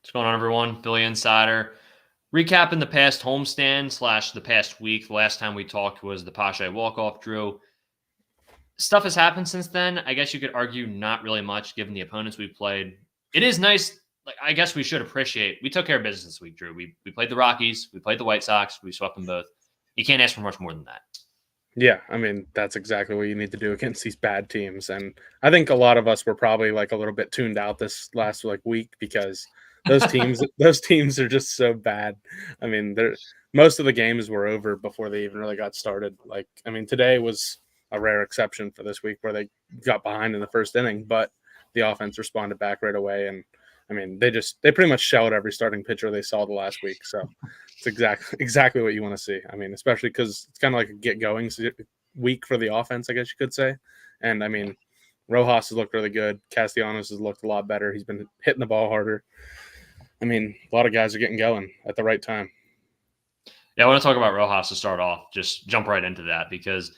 What's going on, everyone? Philly Insider. Recapping the past homestand / the past week. The last time we talked was the Pache walk-off, Drew. Stuff has happened since then. I guess you could argue not really much given the opponents we played. It is nice. I guess we should appreciate. We took care of business this week, Drew. We played the Rockies. We played the White Sox. We swept them both. You can't ask for much more than that. Yeah, I mean, that's exactly what you need to do against these bad teams. And I think a lot of us were probably like a little bit tuned out this last week because those teams those teams are just so bad. I mean, most of the games were over before they even really got started. Like, I mean, today was a rare exception for this week where they got behind in the first inning, but the offense responded back right away. And I mean, they pretty much shelled every starting pitcher they saw the last week. So it's exactly what you want to see. I mean, especially because it's kind of like a get going week for the offense, I guess you could say. And I mean, Rojas has looked really good. Castellanos has looked a lot better. He's been hitting the ball harder. I mean, a lot of guys are getting going at the right time. Yeah, I want to talk about Rojas to start off. Just jump right into that because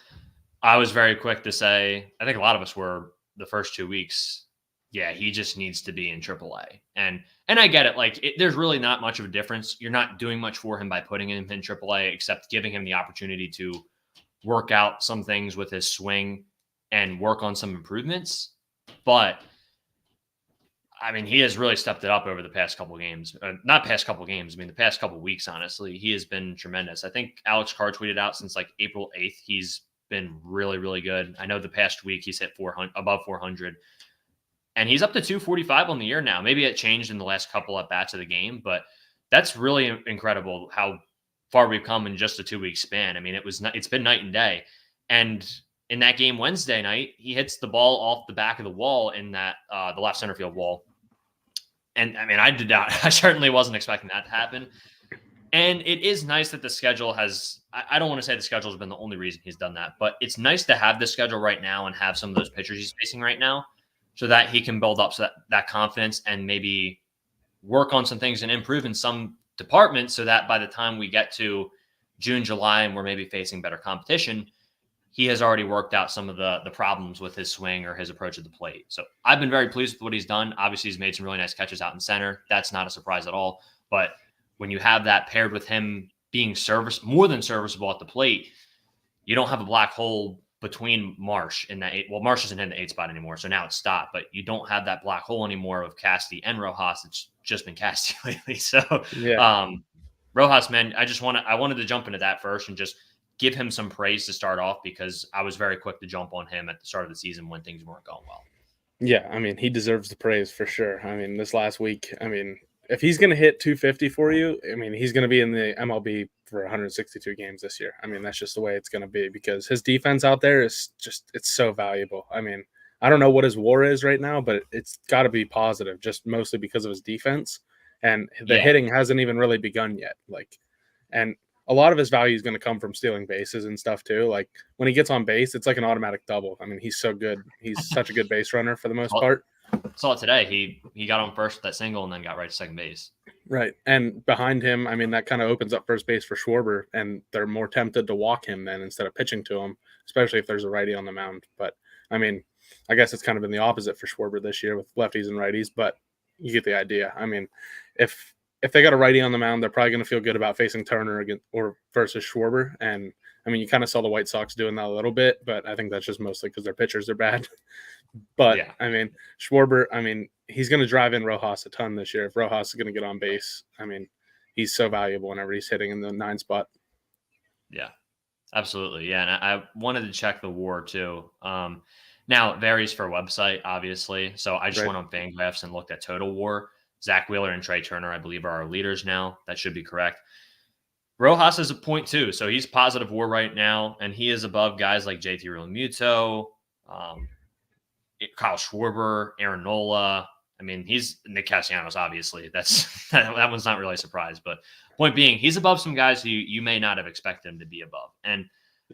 I was very quick to say, I think a lot of us were the first 2 weeks. Yeah, he just needs to be in AAA. And I get it. Like, there's really not much of a difference. You're not doing much for him by putting him in AAA, except giving him the opportunity to work out some things with his swing and work on some improvements. But I mean, he has really stepped it up over the past couple of games. Not past couple of games. I mean, the past couple of weeks, honestly, he has been tremendous. I think Alex Carr tweeted out since like April 8th, he's been really, really good. I know the past week he's hit 400, above 400. And he's up to 245 on the year now. Maybe it changed in the last couple at bats of the game, but that's really incredible how far we've come in just a 2-week span. I mean, it's been night and day. And in that game Wednesday night, he hits the ball off the back of the wall in that the left center field wall. And I mean, I certainly wasn't expecting that to happen. And it is nice that the schedule has, I don't want to say the schedule has been the only reason he's done that, but it's nice to have the schedule right now and have some of those pitchers he's facing right now so that he can build up that confidence and maybe work on some things and improve in some departments so that by the time we get to June, July, and we're maybe facing better competition, he has already worked out some of the problems with his swing or his approach at the plate. So I've been very pleased with what he's done. Obviously, he's made some really nice catches out in center. That's not a surprise at all. But when you have that paired with him being more than serviceable at the plate, you don't have a black hole between Marsh in that 8. Well, Marsh isn't in the 8 spot anymore, so now it's stopped. But you don't have that black hole anymore of Casti and Rojas. It's just been Casti lately. So, Yeah. Rojas, man, I wanted to jump into that first and just give him some praise to start off because I was very quick to jump on him at the start of the season when things weren't going well. Yeah, I mean, he deserves the praise for sure. I mean, this last week, I mean, if he's going to hit 250 for you, I mean, he's going to be in the MLB for 162 games this year. I mean, that's just the way it's going to be because his defense out there is just, it's so valuable. I mean, I don't know what his WAR is right now, but it's got to be positive just mostly because of his defense. And the hitting hasn't even really begun yet. And a lot of his value is going to come from stealing bases and stuff too. Like when he gets on base, it's like an automatic double. I mean, he's so good. He's such a good base runner for the most part. Saw it today. He got on first with that single and then got right to second base. Right. And behind him, I mean, that kind of opens up first base for Schwarber, and they're more tempted to walk him then instead of pitching to him, especially if there's a righty on the mound. But I mean, I guess it's kind of been the opposite for Schwarber this year with lefties and righties, but you get the idea. I mean, if they got a righty on the mound, they're probably going to feel good about facing Turner versus Schwarber. And I mean, you kind of saw the White Sox doing that a little bit, but I think that's just mostly because their pitchers are bad. But yeah. I mean, Schwarber, I mean, he's going to drive in Rojas a ton this year. If Rojas is going to get on base, I mean, he's so valuable whenever he's hitting in the 9 spot. Yeah, absolutely. Yeah, and I wanted to check the WAR too. Now it varies for website, obviously. So I just went on Fangraphs and looked at total WAR. Zach Wheeler and Trey Turner, I believe, are our leaders now. That should be correct. Rojas is a 0.2, so he's positive WAR right now, and he is above guys like JT Realmuto, Kyle Schwarber, Aaron Nola. I mean, he's Nick Castellanos, obviously. That one's not really a surprise. But point being, he's above some guys who you may not have expected him to be above. And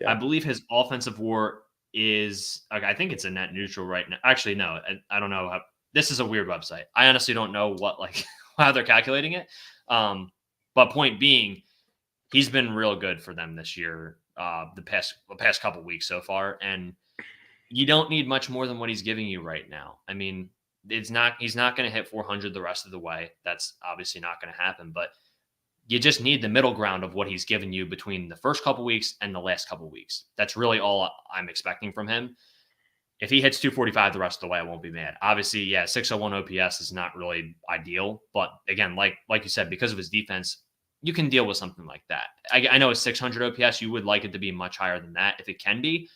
I believe his offensive WAR is, I think it's a net neutral right now. Actually, no, I don't know. This is a weird website. I honestly don't know how they're calculating it. But point being, he's been real good for them this year, the past couple weeks so far. And you don't need much more than what he's giving you right now. I mean, He's not going to hit 400 the rest of the way. That's obviously not going to happen, but you just need the middle ground of what he's given you between the first couple weeks and the last couple weeks. That's really all I'm expecting from him. If he hits 245 the rest of the way, I won't be mad. Obviously, yeah, 601 OPS is not really ideal, but again, like you said, because of his defense, you can deal with something like that. I know it's 600 OPS. You would like it to be much higher than that if it can be,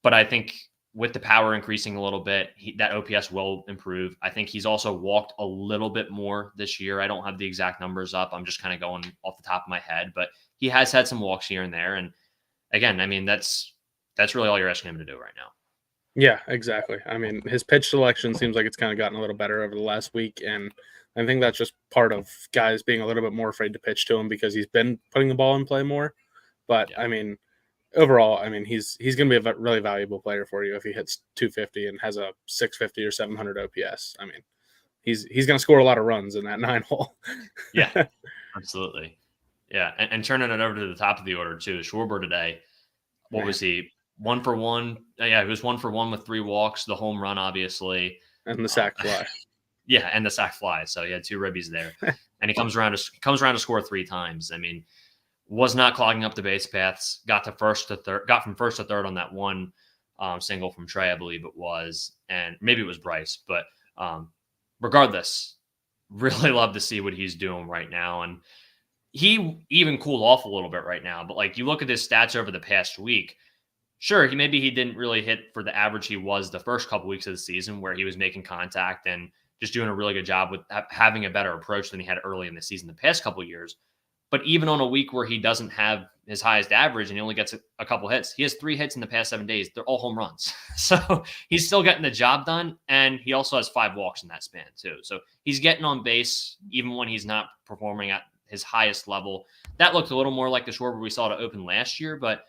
but I think with the power increasing a little bit, that OPS will improve. I think he's also walked a little bit more this year. I don't have the exact numbers up. I'm just kind of going off the top of my head, but he has had some walks here and there. And again, I mean, that's really all you're asking him to do right now. Yeah, exactly. I mean, his pitch selection seems like it's kind of gotten a little better over the last week, and I think that's just part of guys being a little bit more afraid to pitch to him because he's been putting the ball in play more. But Yeah. I mean, overall, I mean, he's going to be a really valuable player for you if he hits 250 and has a 650 or 700 OPS. I mean, he's going to score a lot of runs in that 9-hole. Yeah, absolutely. Yeah. And turning it over to the top of the order too, Schwarber today, what Man. was he? 1 for 1. Yeah, he was 1 for 1 with 3 walks, the home run, obviously. And the sack fly. Yeah, and the sack fly. So he had 2 ribbies there. And he comes around to score 3 times. I mean, was not clogging up the base paths, got from first to third on that one single from Trey, I believe it was, and maybe it was Bryce, but regardless, really love to see what he's doing right now. And he even cooled off a little bit right now, but like you look at his stats over the past week, sure, he didn't really hit for the average he was the first couple weeks of the season where he was making contact and just doing a really good job with having a better approach than he had early in the season the past couple of years. But even on a week where he doesn't have his highest average and he only gets a couple hits, he has 3 hits in the past 7 days. They're all home runs. So he's still getting the job done. And he also has 5 walks in that span too. So he's getting on base even when he's not performing at his highest level. That looked a little more like the Schwarber we saw to open last year, but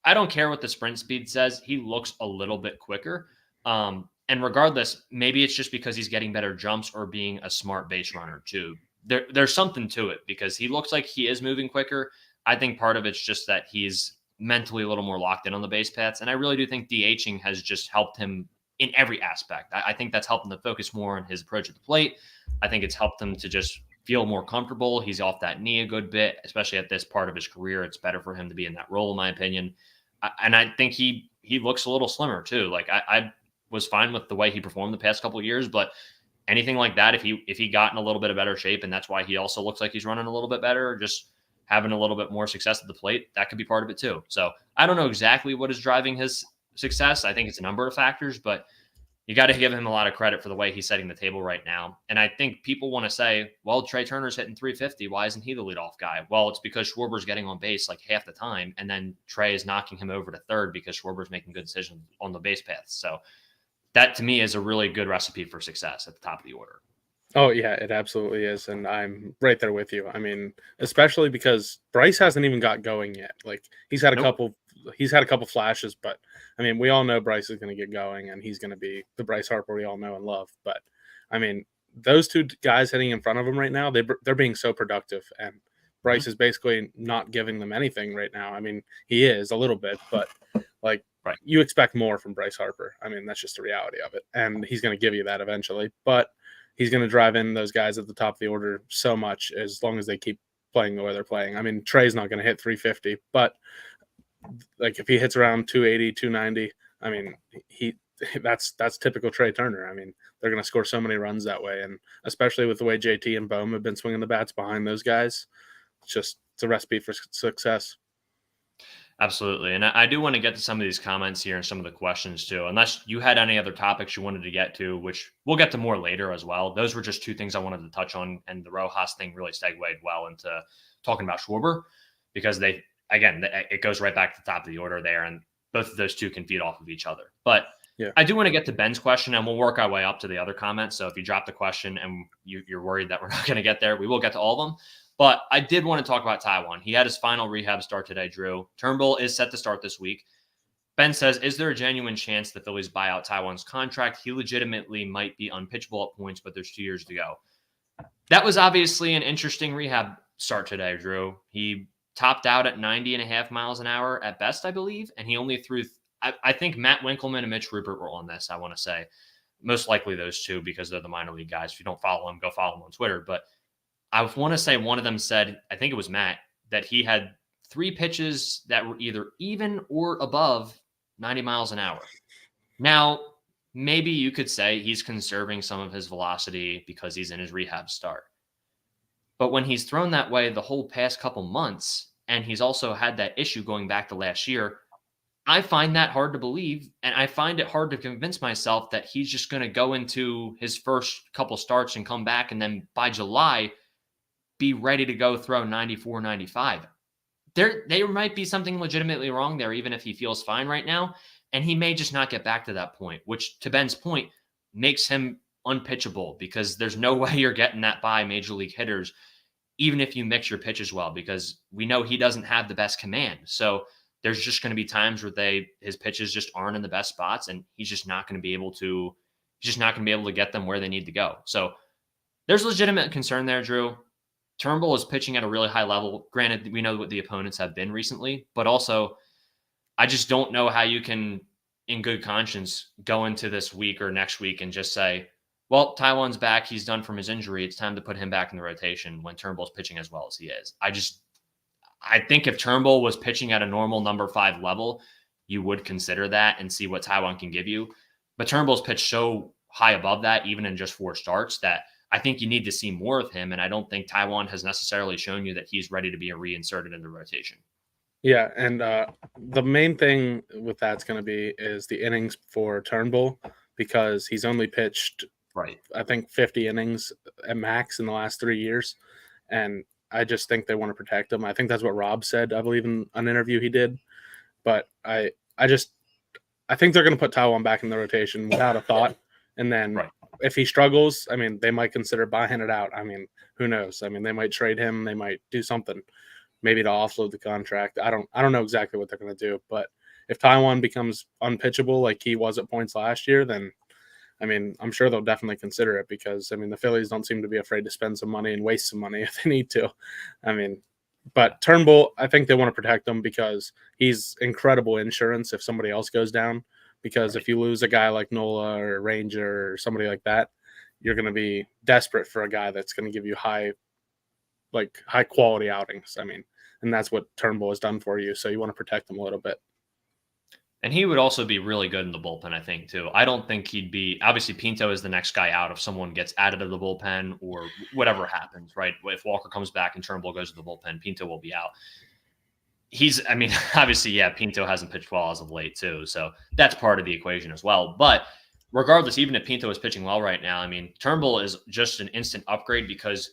I don't care what the sprint speed says. He looks a little bit quicker. And regardless, maybe it's just because he's getting better jumps or being a smart base runner too. There's something to it because he looks like he is moving quicker. I think part of it's just that he's mentally a little more locked in on the base paths. And I really do think DHing has just helped him in every aspect. I think that's helped him to focus more on his approach at the plate. I think it's helped him to just feel more comfortable. He's off that knee a good bit, especially at this part of his career. It's better for him to be in that role, in my opinion. And I think he looks a little slimmer too. Like I was fine with the way he performed the past couple of years, but anything like that, if he got in a little bit of better shape, and that's why he also looks like he's running a little bit better, or just having a little bit more success at the plate, that could be part of it too. So I don't know exactly what is driving his success. I think it's a number of factors, but you got to give him a lot of credit for the way he's setting the table right now. And I think people want to say, well, Trey Turner's hitting 350. Why isn't he the leadoff guy? Well, it's because Schwarber's getting on base like half the time. And then Trey is knocking him over to third because Schwarber's making good decisions on the base paths. So that to me is a really good recipe for success at the top of the order. Oh yeah, it absolutely is, and I'm right there with you. I mean, especially because Bryce hasn't even got going yet. Like he's had a couple flashes, but I mean, we all know Bryce is going to get going, and he's going to be the Bryce Harper we all know and love. But I mean, those 2 guys hitting in front of him right now, they're being so productive, and Bryce is basically not giving them anything right now. I mean, he is a little bit, but like you expect more from Bryce Harper. I mean, that's just the reality of it, and he's going to give you that eventually, but he's going to drive in those guys at the top of the order so much as long as they keep playing the way they're playing. I mean, Trey's not going to hit 350, but like if he hits around 280, 290, I mean, that's typical Trey Turner. I mean, they're going to score so many runs that way. And especially with the way JT and Bohm have been swinging the bats behind those guys, it's a recipe for success. Absolutely. And I do want to get to some of these comments here and some of the questions too, unless you had any other topics you wanted to get to, which we'll get to more later as well. Those were just 2 things I wanted to touch on. And the Rojas thing really segued well into talking about Schwarber because it goes right back to the top of the order there. And both of those 2 can feed off of each other. But yeah. I do want to get to Ben's question and we'll work our way up to the other comments. So if you drop the question and you're worried that we're not going to get there, we will get to all of them. But I did want to talk about Taijuan. He had his final rehab start today, Drew. Turnbull is set to start this week. Ben says, is there a genuine chance the Phillies buy out Taijuan's contract? He legitimately might be unpitchable at points, but there's 2 years to go. That was obviously an interesting rehab start today, Drew. He topped out at 90.5 miles an hour at best, I believe. And he only threw, I think Matt Winkelman and Mitch Rupert were on this, I want to say. most likely those two because they're the minor league guys. If you don't follow them, go follow them on Twitter. But I want to say one of them said, I think it was Matt, that he had 3 pitches that were either even or above 90 miles an hour. Now, maybe you could say he's conserving some of his velocity because he's in his rehab start. But when he's thrown that way the whole past couple months, and he's also had that issue going back to last year, I find that hard to believe. And I find it hard to convince myself that he's just going to go into his first couple starts and come back. And then by July, be ready to go throw 94, 95. There might be something legitimately wrong there, even if he feels fine right now. And he may just not get back to that point, which, to Ben's point, makes him unpitchable because there's no way you're getting that by major league hitters, even if you mix your pitches well, because we know he doesn't have the best command. So there's just going to be times where his pitches just aren't in the best spots, and he's just not going to be able to get them where they need to go. So there's legitimate concern there, Drew. Turnbull is pitching at a really high level. Granted, we know what the opponents have been recently, but also I just don't know how you can, in good conscience, go into this week or next week and just say, well, Taiwan's back. He's done from his injury. It's time to put him back in the rotation when Turnbull's pitching as well as he is. I think if Turnbull was pitching at a normal number 5 level, you would consider that and see what Taiwan can give you. But Turnbull's pitched so high above that, even in just 4 starts, that I think you need to see more of him. And I don't think Taiwan has necessarily shown you that he's ready to be reinserted in the rotation. Yeah, and the main thing with that's going to be is the innings for Turnbull, because he's only pitched, right, I think 50 innings at max in the last 3 years, and I just think they want to protect him. I think that's what Rob said, I believe, in an interview he did. But I think they're going to put Taiwan back in the rotation without a thought, and then if he struggles, I mean, they might consider buying it out. I mean, who knows? I mean, they might trade him. They might do something, maybe to offload the contract. I don't know exactly what they're going to do. But if Taiwan becomes unpitchable like he was at points last year, then, I mean, I'm sure they'll definitely consider it because, I mean, the Phillies don't seem to be afraid to spend some money and waste some money if they need to. I mean, but Turnbull, I think they want to protect him because he's incredible insurance if somebody else goes down. Because if you lose a guy like Nola or Ranger or somebody like that, you're going to be desperate for a guy that's going to give you high quality outings. I mean, and that's what Turnbull has done for you. So you want to protect him a little bit. And he would also be really good in the bullpen, I think, too. I don't think he'd be – obviously, Pinto is the next guy out if someone gets added to the bullpen or whatever happens, right? If Walker comes back and Turnbull goes to the bullpen, Pinto will be out. Obviously, yeah, Pinto hasn't pitched well as of late, too. So that's part of the equation as well. But regardless, even if Pinto is pitching well right now, I mean, Turnbull is just an instant upgrade because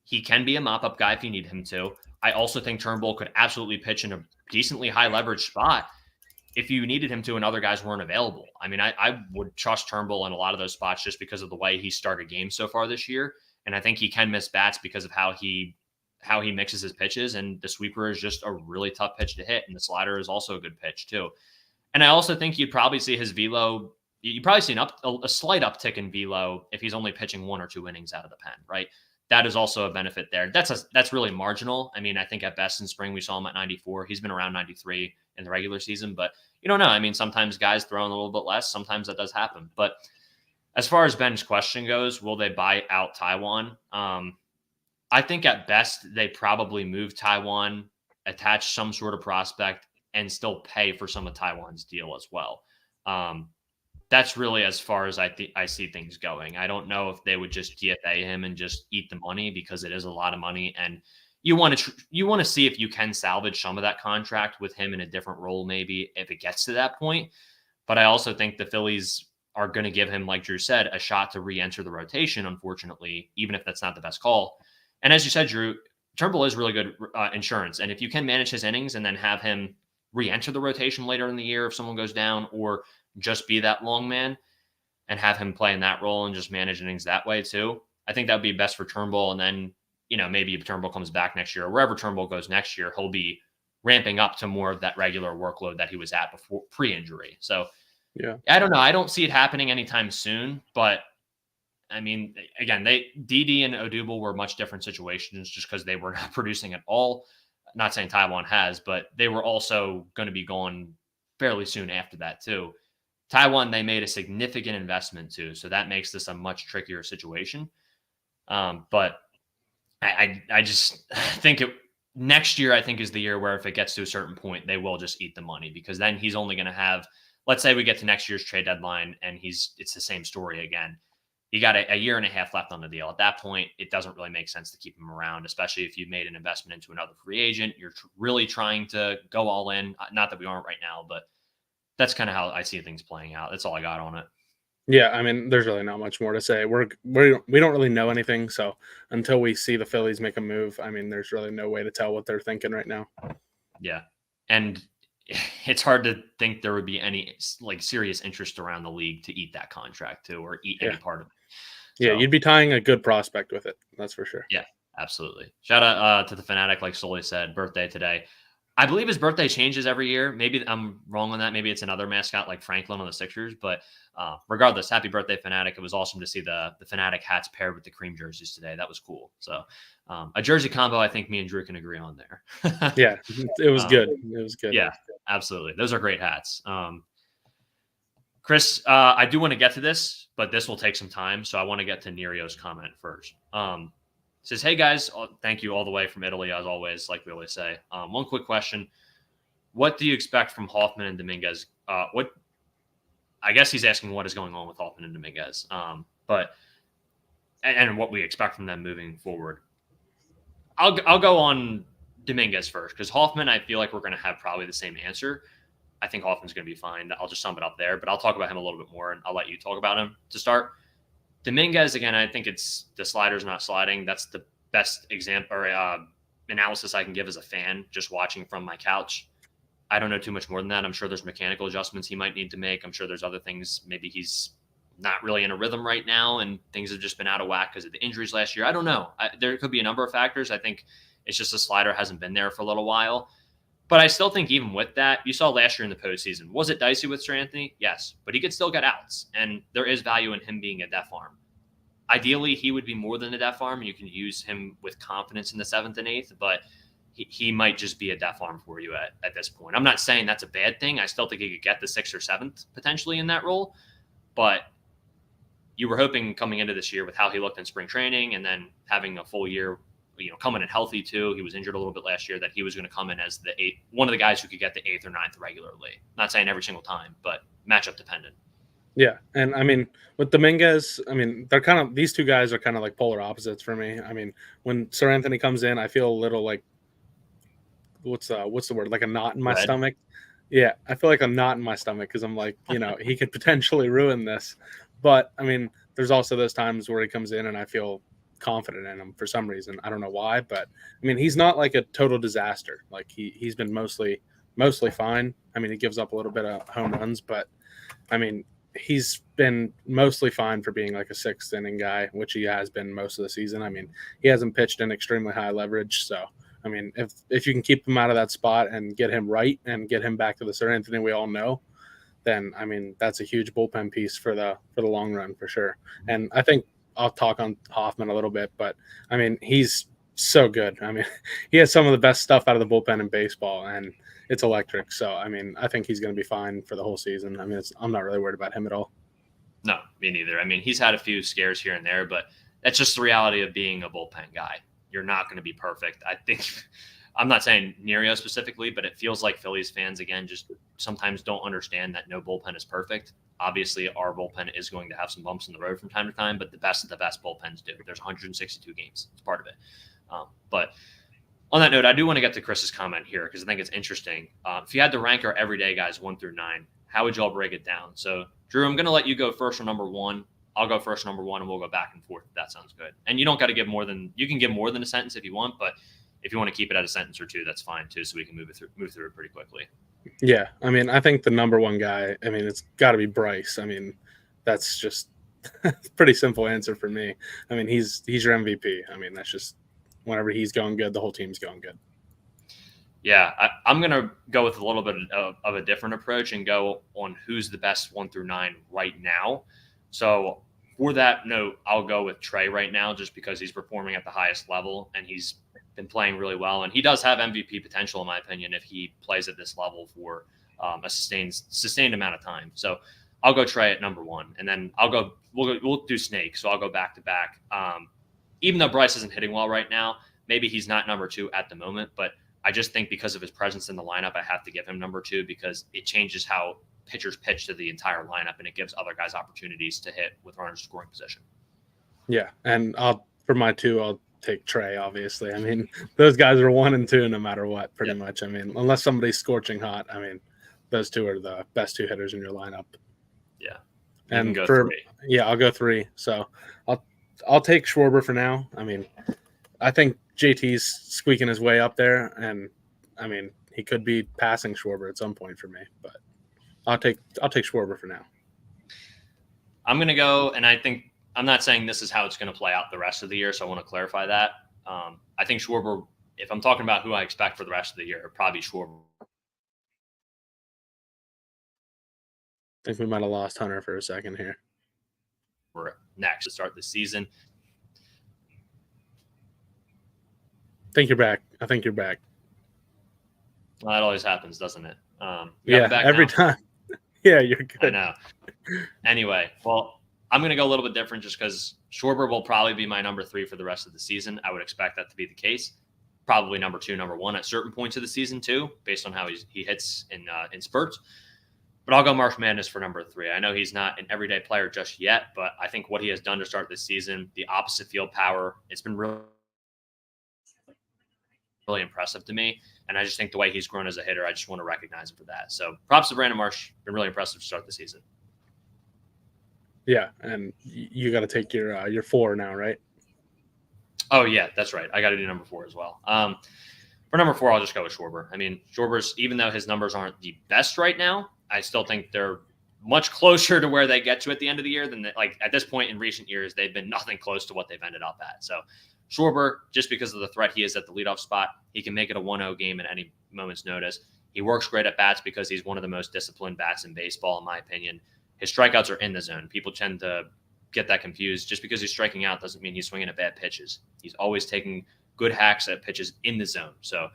he can be a mop-up guy if you need him to. I also think Turnbull could absolutely pitch in a decently high-leverage spot if you needed him to and other guys weren't available. I mean, I would trust Turnbull in a lot of those spots just because of the way he started games so far this year. And I think he can miss bats because of how he mixes his pitches. And the sweeper is just a really tough pitch to hit. And the slider is also a good pitch too. And I also think you'd probably see his velo. You'd probably see a slight uptick in velo if he's only pitching 1 or 2 innings out of the pen, right? That is also a benefit there. That's really marginal. I mean, I think at best in spring we saw him at 94. He's been around 93 in the regular season, but you don't know. I mean, sometimes guys throw in a little bit less. Sometimes that does happen. But as far as Ben's question goes, will they buy out Taiwan? I think at best they probably move Taiwan, attach some sort of prospect, and still pay for some of Taiwan's deal as well. That's really as far as I see things going. I don't know if they would just DFA him and just eat the money because it is a lot of money, and you want to see if you can salvage some of that contract with him in a different role, maybe if it gets to that point. But I also think the Phillies are going to give him, like Drew said, a shot to re-enter the rotation, unfortunately, even if that's not the best call. And as you said, Drew, Turnbull is really good insurance. And if you can manage his innings and then have him re-enter the rotation later in the year if someone goes down, or just be that long man and have him play in that role and just manage innings that way too, I think that would be best for Turnbull. And then, maybe if Turnbull comes back next year or wherever Turnbull goes next year, he'll be ramping up to more of that regular workload that he was at before pre-injury. So yeah, I don't know. I don't see it happening anytime soon, but I mean, again, Didi and Odubel were much different situations just because they were not producing at all. Not saying Taiwan has, but they were also going to be gone fairly soon after that too. Taiwan, they made a significant investment too, so that makes this a much trickier situation. But I just think next year I think is the year where if it gets to a certain point, they will just eat the money, because then he's only going to have. Let's say we get to next year's trade deadline and it's the same story again. You got a year and a half left on the deal. At that point, it doesn't really make sense to keep him around, especially if you've made an investment into another free agent. You're really trying to go all in. Not that we aren't right now, but that's kind of how I see things playing out. That's all I got on it. Yeah, I mean, there's really not much more to say. We don't really know anything, so until we see the Phillies make a move, I mean, there's really no way to tell what they're thinking right now. Yeah, and it's hard to think there would be any like serious interest around the league to eat that contract too, or eat any part of it. Yeah, So, you'd be tying a good prospect with it. That's for sure. yeah, absolutely. Shout out to the Fanatic, like Sully said, birthday today. I believe his birthday changes every year. Maybe I'm wrong on that. Maybe it's another mascot like Franklin on the Sixers. But regardless, happy birthday, Fanatic. It was awesome to see the Fanatic hats paired with the cream jerseys today. That was cool. So a jersey combo, I think me and Drew can agree on there. Yeah, it was good. It was good. Yeah, absolutely. Those are great hats. Chris, I do want to get to this, but this will take some time. So I want to get to Nerio's comment first. Says, hey guys, thank you all the way from Italy, as always, like we always say. One quick question. What do you expect from Hoffman and Dominguez? I guess he's asking what is going on with Hoffman and Dominguez, but what we expect from them moving forward. I'll go on Dominguez first, because Hoffman, I feel like we're going to have probably the same answer. I think Hoffman's going to be fine. I'll just sum it up there, but I'll talk about him a little bit more, and I'll let you talk about him to start. Dominguez, again, I think it's the slider's not sliding. That's the best example or analysis I can give as a fan, just watching from my couch. I don't know too much more than that. I'm sure there's mechanical adjustments he might need to make. I'm sure there's other things. Maybe he's not really in a rhythm right now, and things have just been out of whack because of the injuries last year. I don't know. There could be a number of factors. I think it's just the slider hasn't been there for a little while. But I still think even with that, you saw last year in the postseason, was it dicey with Sir Anthony? Yes, but he could still get outs, and there is value in him being a deaf arm. Ideally, he would be more than a deaf arm. You can use him with confidence in the 7th and 8th, but he might just be a deaf arm for you at this point. I'm not saying that's a bad thing. I still think he could get the 6th or 7th potentially in that role, but you were hoping coming into this year with how he looked in spring training and then having a full year, coming in healthy too. He was injured a little bit last year, that he was going to come in as one of the guys who could get the 8th or 9th regularly. Not saying every single time, but matchup dependent. Yeah, and I mean with Dominguez, I mean these two guys are kind of like polar opposites for me. I mean, when Sir Anthony comes in, I feel a little like what's the word, like a knot in my stomach. Yeah, I feel like a knot in my stomach because I'm like, he could potentially ruin this. But I mean, there's also those times where he comes in and I feel confident in him for some reason. I don't know why, but I mean, he's not like a total disaster. Like he's been mostly fine. I mean, he gives up a little bit of home runs, but I mean, he's been mostly fine for being like a 6th inning guy, which he has been most of the season. I mean, he hasn't pitched in extremely high leverage, so I mean, if you can keep him out of that spot and get him right and get him back to the Sir Anthony we all know, then I mean that's a huge bullpen piece for the long run for sure. And I think I'll talk on Hoffman a little bit, but I mean he's so good. I mean he has some of the best stuff out of the bullpen in baseball, and it's electric. So I mean I think he's going to be fine for the whole season. I mean I'm not really worried about him at all. No, me neither. I mean he's had a few scares here and there, but that's just the reality of being a bullpen guy. You're not going to be perfect. I think I'm not saying Nerio specifically, but it feels like Phillies fans, again, just sometimes don't understand that no bullpen is perfect. Obviously, our bullpen is going to have some bumps in the road from time to time, but the best of the best bullpens do. There's 162 games. It's part of it. But on that note, I do want to get to Chris's comment here because I think it's interesting. If you had to rank our everyday guys 1 through 9, how would you all break it down? So, Drew, I'm going to let you go first on number 1. I'll go first number 1, and we'll go back and forth. If that sounds good. And you don't got to give you can give more than a sentence if you want, but if you want to keep it at a sentence or two, that's fine too. So we can move through it pretty quickly. Yeah. I mean, I think the number 1 guy, I mean, it's got to be Bryce. I mean, that's just a pretty simple answer for me. I mean, he's your MVP. I mean, that's just whenever he's going good, the whole team's going good. Yeah, I'm going to go with a little bit of a different approach and go on who's the best 1 through 9 right now. So for that note, I'll go with Trey right now just because he's performing at the highest level and he's been playing really well. And he does have MVP potential, in my opinion, if he plays at this level for a sustained amount of time. So I'll go Trey at number 1, and then we'll do Snake. So I'll go back to back. Even though Bryce isn't hitting well right now, maybe he's not number 2 at the moment, but I just think because of his presence in the lineup, I have to give him number 2 because it changes how pitchers pitch to the entire lineup, and it gives other guys opportunities to hit with runners scoring position. Yeah, and for my 2, I'll take Trey, obviously. I mean, those guys are 1 and 2 no matter what, pretty much. I mean, unless somebody's scorching hot, I mean, those 2 are the best 2 hitters in your lineup. Yeah. And for 3. Yeah, I'll go 3. So I'll take Schwarber for now. I mean, I think JT's squeaking his way up there, and I mean, he could be passing Schwarber at some point for me, but I'll take Schwarber for now. I'm going to go, and I think I'm not saying this is how it's going to play out the rest of the year, so I want to clarify that. I think Schwarber, if I'm talking about who I expect for the rest of the year, probably Schwarber. I think we might have lost Hunter for a second here. We're next to start the season. I think you're back. Well, that always happens, doesn't it? Yeah, every time. Yeah, you're good. I know. Anyway, well, I'm going to go a little bit different just because Schwarber will probably be my number 3 for the rest of the season. I would expect that to be the case. Probably number 2, number 1 at certain points of the season too, based on how he hits in spurts. But I'll go March Madness for number 3. I know he's not an everyday player just yet, but I think what he has done to start this season, the opposite field power, it's been really impressive to me. And I just think the way he's grown as a hitter, I just want to recognize him for that. So props to Brandon Marsh. Been really impressive to start the season. Yeah, and you got to take your 4 now, right? Oh, yeah, that's right. I got to do number 4 as well. For number 4, I'll just go with Schwarber. I mean, Schwarber's, even though his numbers aren't the best right now, I still think they're much closer to where they get to at the end of the year than like at this point in recent years, they've been nothing close to what they've ended up at. So Schwarber, just because of the threat he is at the leadoff spot, he can make it a 1-0 game at any moment's notice. He works great at bats because he's one of the most disciplined bats in baseball, in my opinion. His strikeouts are in the zone. People tend to get that confused. Just because he's striking out doesn't mean he's swinging at bad pitches. He's always taking good hacks at pitches in the zone. So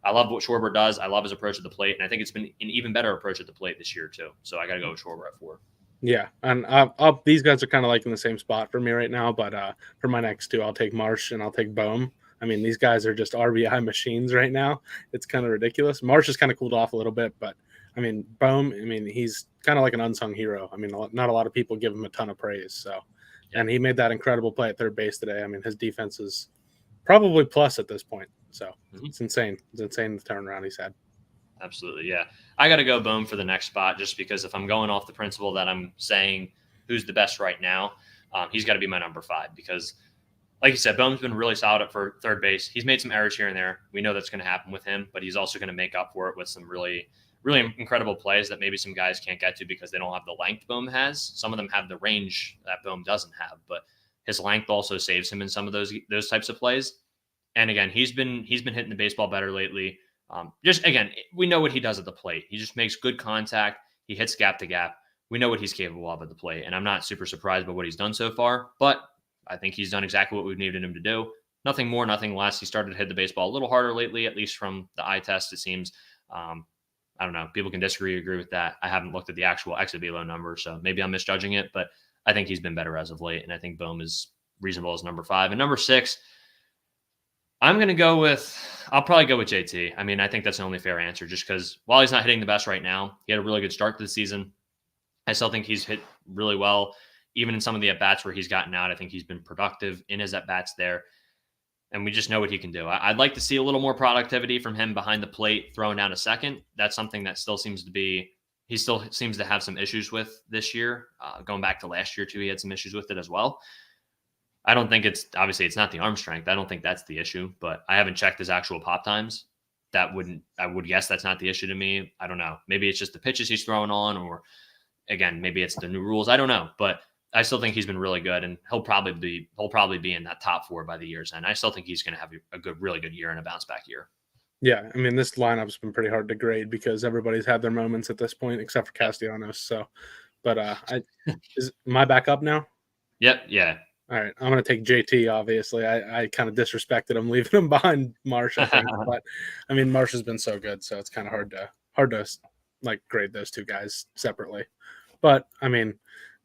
I love what Schwarber does. I love his approach at the plate, and I think it's been an even better approach at the plate this year too. So I got to go with Schwarber at 4. Yeah, and these guys are kind of like in the same spot for me right now. But for my next 2, I'll take Marsh and I'll take Bohm. I mean, these guys are just RBI machines right now. It's kind of ridiculous. Marsh has kind of cooled off a little bit, but I mean, Bohm, I mean, he's kind of like an unsung hero. I mean, not a lot of people give him a ton of praise. So, and he made that incredible play at third base today. I mean, his defense is probably plus at this point. So It's insane. It's insane the turnaround he's had. Absolutely, yeah. I got to go Bohm for the next spot just because if I'm going off the principle that I'm saying who's the best right now, he's got to be my number 5 because, like you said, Bohm's been really solid for third base. He's made some errors here and there. We know that's going to happen with him, but he's also going to make up for it with some really, really incredible plays that maybe some guys can't get to because they don't have the length Bohm has. Some of them have the range that Bohm doesn't have, but his length also saves him in some of those types of plays. And again, he's been hitting the baseball better lately. Just again, we know what he does at the plate. He just makes good contact. He hits gap to gap. We know what he's capable of at the plate, and I'm not super surprised by what he's done so far. But I think he's done exactly what we've needed him to do. Nothing more, nothing less. He started to hit the baseball a little harder lately, at least from the eye test. It seems. I don't know. People can disagree, agree with that. I haven't looked at the actual exit velo number, so maybe I'm misjudging it. But I think he's been better as of late, and I think Bohm is reasonable as number 5 and number 6. I'm going to go with – I'll probably go with JT. I mean, I think that's the only fair answer just because while he's not hitting the best right now, he had a really good start to the season. I still think he's hit really well. Even in some of the at-bats where he's gotten out, I think he's been productive in his at-bats there. And we just know what he can do. I'd like to see a little more productivity from him behind the plate, throwing down a second. That's something that still seems to be – he still seems to have some issues with this year. Going back to last year, too, he had some issues with it as well. I don't think it's not the arm strength. I don't think that's the issue, but I haven't checked his actual pop times. I would guess that's not the issue to me. I don't know. Maybe it's just the pitches he's throwing on, or again, maybe it's the new rules. I don't know, but I still think he's been really good, and he'll probably be in that top 4 by the year's end. I still think he's going to have a really good year and a bounce back year. Yeah, I mean, this lineup's been pretty hard to grade because everybody's had their moments at this point, except for Castellanos. So, but is my back up now? Yep. Yeah. All right, I'm going to take JT, obviously. I kind of disrespected him, leaving him behind Marsh, I think. But, I mean, Marsh has been so good, so it's kind of hard to like grade those 2 guys separately. But I mean,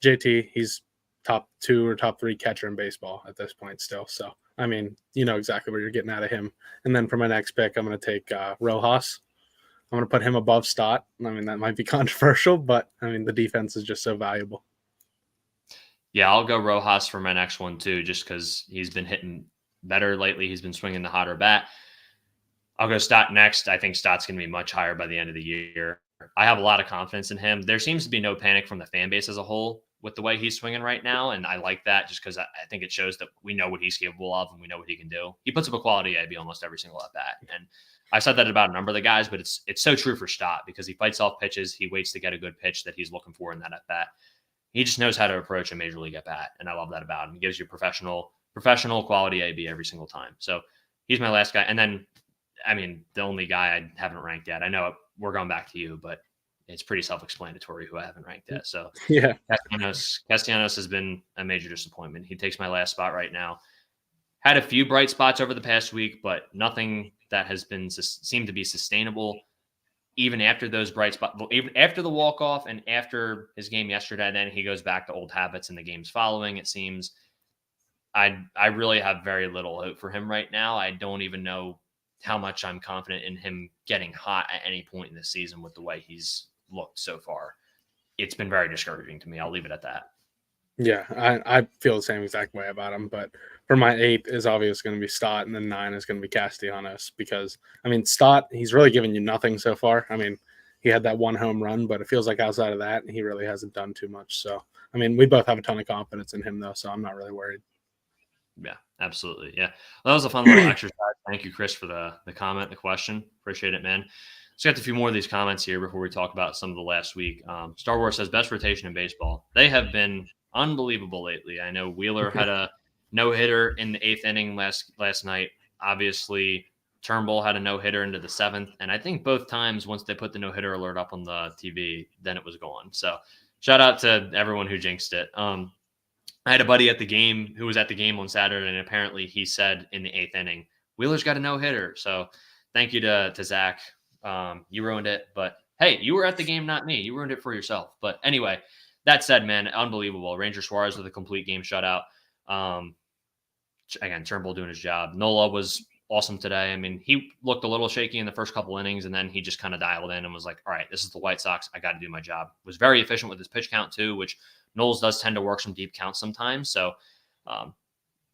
JT, he's top 2 or top 3 catcher in baseball at this point still. So I mean, you know exactly what you're getting out of him. And then for my next pick, I'm going to take Rojas. I'm going to put him above Stott. I mean, that might be controversial, but I mean, the defense is just so valuable. Yeah, I'll go Rojas for my next one too, just because he's been hitting better lately. He's been swinging the hotter bat. I'll go Stott next. I think Stott's going to be much higher by the end of the year. I have a lot of confidence in him. There seems to be no panic from the fan base as a whole with the way he's swinging right now, and I like that just because I think it shows that we know what he's capable of and we know what he can do. He puts up a quality AB almost every single at bat, and I said that about a number of the guys, but it's so true for Stott because he fights off pitches. He waits to get a good pitch that he's looking for in that at bat. He just knows how to approach a major league at bat, and I love that about him. He gives you professional quality AB every single time. So he's my last guy, and then I mean, the only guy I haven't ranked yet. I know we're going back to you, but it's pretty self-explanatory who I haven't ranked yet. So yeah, Castellanos has been a major disappointment. He takes my last spot right now. Had a few bright spots over the past week, but nothing that has been seemed to be sustainable. Even after those bright spots, even after the walk-off and after his game yesterday, then he goes back to old habits in the games following, it seems. I really have very little hope for him right now. I don't even know how much I'm confident in him getting hot at any point in the season with the way he's looked so far. It's been very discouraging to me. I'll leave it at that. Yeah, I feel the same exact way about him. But for my 8 is obviously going to be Stott, and then 9 is going to be Castellanos because, I mean, Stott, he's really given you nothing so far. I mean, he had that 1 home run, but it feels like outside of that, he really hasn't done too much. So, I mean, we both have a ton of confidence in him, though, so I'm not really worried. Yeah, absolutely. Yeah. Well, that was a fun little exercise. Thank you, Chris, for the comment, the question. Appreciate it, man. Let's get a few more of these comments here before we talk about some of the last week. Star Wars says best rotation in baseball. They have been unbelievable lately. I know Wheeler had a no-hitter in the 8th inning last night. Obviously, Turnbull had a no-hitter into the 7th. And I think both times, once they put the no-hitter alert up on the TV, then it was gone. So shout out to everyone who jinxed it. I had a buddy at the game who was at the game on Saturday, and apparently he said in the 8th inning, Wheeler's got a no-hitter. So thank you to Zach. You ruined it. But, hey, you were at the game, not me. You ruined it for yourself. But anyway, that said, man, unbelievable. Ranger Suarez with a complete game shutout. Again, Turnbull doing his job. Nola was awesome today. I mean, he looked a little shaky in the first couple innings, and then he just kind of dialed in and was like, all right, this is the White Sox. I got to do my job. Was very efficient with his pitch count, too, which Knowles does tend to work some deep counts sometimes. So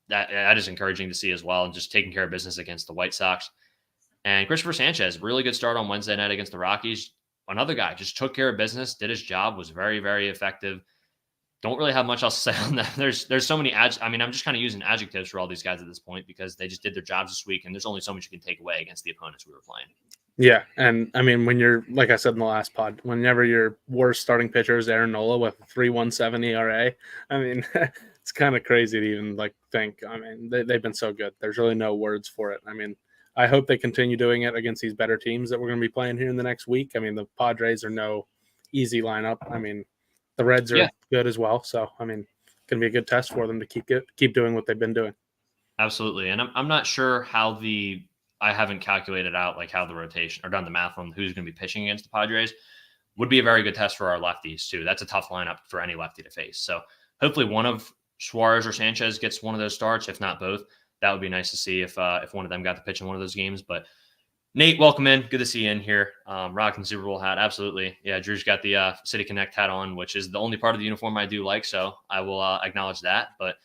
that is encouraging to see as well, and just taking care of business against the White Sox. And Christopher Sanchez, really good start on Wednesday night against the Rockies. Another guy just took care of business, did his job, was very, very effective. Don't really have much else to say on that. There's so many I'm just kind of using adjectives for all these guys at this point because they just did their jobs this week, and there's only so much you can take away against the opponents we were playing. Yeah, and I mean, when you're, like I said in the last pod, whenever your worst starting pitcher is Aaron Nola with a 3.17 ERA, I mean, it's kind of crazy to even think. I mean, they've been so good. There's really no words for it. I mean, I hope they continue doing it against these better teams that we're going to be playing here in the next week. I mean, the Padres are no easy lineup. I mean, the Reds are good as well. So, I mean, it's going to be a good test for them to keep doing what they've been doing. Absolutely. And I'm not sure how I haven't calculated out how the rotation or done the math on who's going to be pitching against the Padres. Would be a very good test for our lefties too. That's a tough lineup for any lefty to face. So hopefully one of Suarez or Sanchez gets one of those starts, if not both. That would be nice to see if one of them got to pitch in one of those games. But Nate, welcome in. Good to see you in here. Rocking the Super Bowl hat. Absolutely. Yeah, Drew's got the City Connect hat on, which is the only part of the uniform I do like. So I will acknowledge that. But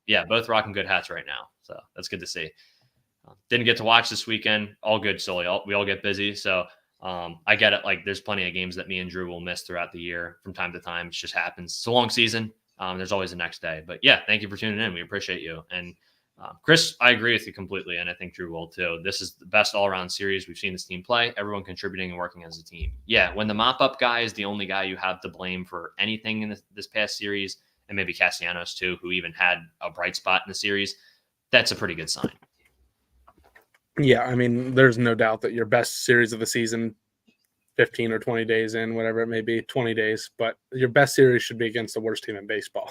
yeah, both rocking good hats right now. So that's good to see. Didn't get to watch this weekend. All good, Sully. We all get busy. So I get it. There's plenty of games that me and Drew will miss throughout the year from time to time. It just happens. It's a long season. There's always the next day. But yeah, thank you for tuning in. We appreciate you. And Chris, I agree with you completely. And I think Drew will too. This is the best all-around series we've seen this team play. Everyone contributing and working as a team. Yeah, when the mop-up guy is the only guy you have to blame for anything in this past series, and maybe Castellanos too, who even had a bright spot in the series, that's a pretty good sign. Yeah, I mean, there's no doubt that your best series of the season, 15 or 20 days in, whatever it may be, 20 days, but your best series should be against the worst team in baseball.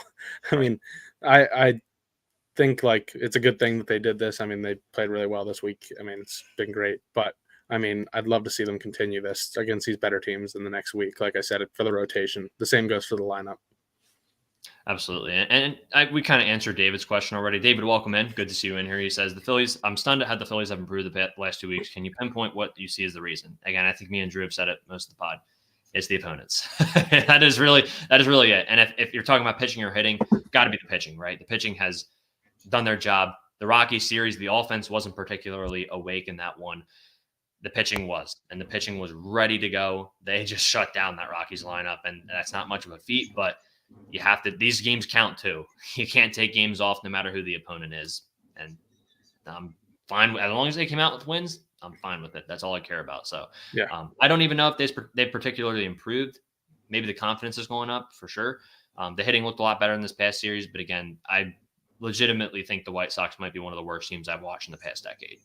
I mean, I think it's a good thing that they did this. I mean, they played really well this week. I mean, it's been great, but I mean, I'd love to see them continue this against these better teams in the next week. Like I said, for the rotation, the same goes for the lineup. Absolutely. We kind of answered David's question already. David, welcome in. Good to see you in here. He says, the Phillies, I'm stunned at how the Phillies have improved the last 2 weeks. Can you pinpoint what you see as the reason? Again, I think me and Drew have said it most of the pod. It's the opponents. that is really it. And if you're talking about pitching or hitting, got to be the pitching, right? The pitching has done their job. The Rockies series, the offense wasn't particularly awake in that one. The pitching was, and the pitching was ready to go. They just shut down that Rockies lineup, and that's not much of a feat, but you have to, these games count too. You can't take games off no matter who the opponent is. And I'm fine. As long as they came out with wins, I'm fine with it. That's all I care about. So yeah, I don't even know if they've particularly improved. Maybe the confidence is going up for sure. The hitting looked a lot better in this past series, but again, I legitimately think the White Sox might be one of the worst teams I've watched in the past decade.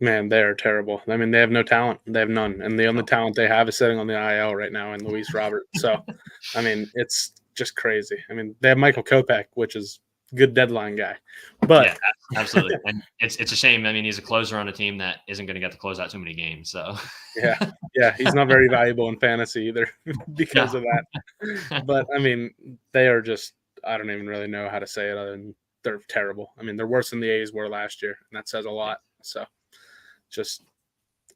Man, they are terrible. I mean, they have no talent. They have none. And the only talent they have is sitting on the IL right now in Luis Robert. So, I mean, it's just crazy. I mean, they have Michael Kopech, which is a good deadline guy. But yeah, absolutely. And it's a shame. I mean, he's a closer on a team that isn't going to get to close out too many games. So, yeah, he's not very valuable in fantasy either because of that. But, I mean, they are just, I don't even really know how to say it other than they're terrible. I mean, they're worse than the A's were last year, and that says a lot. So, just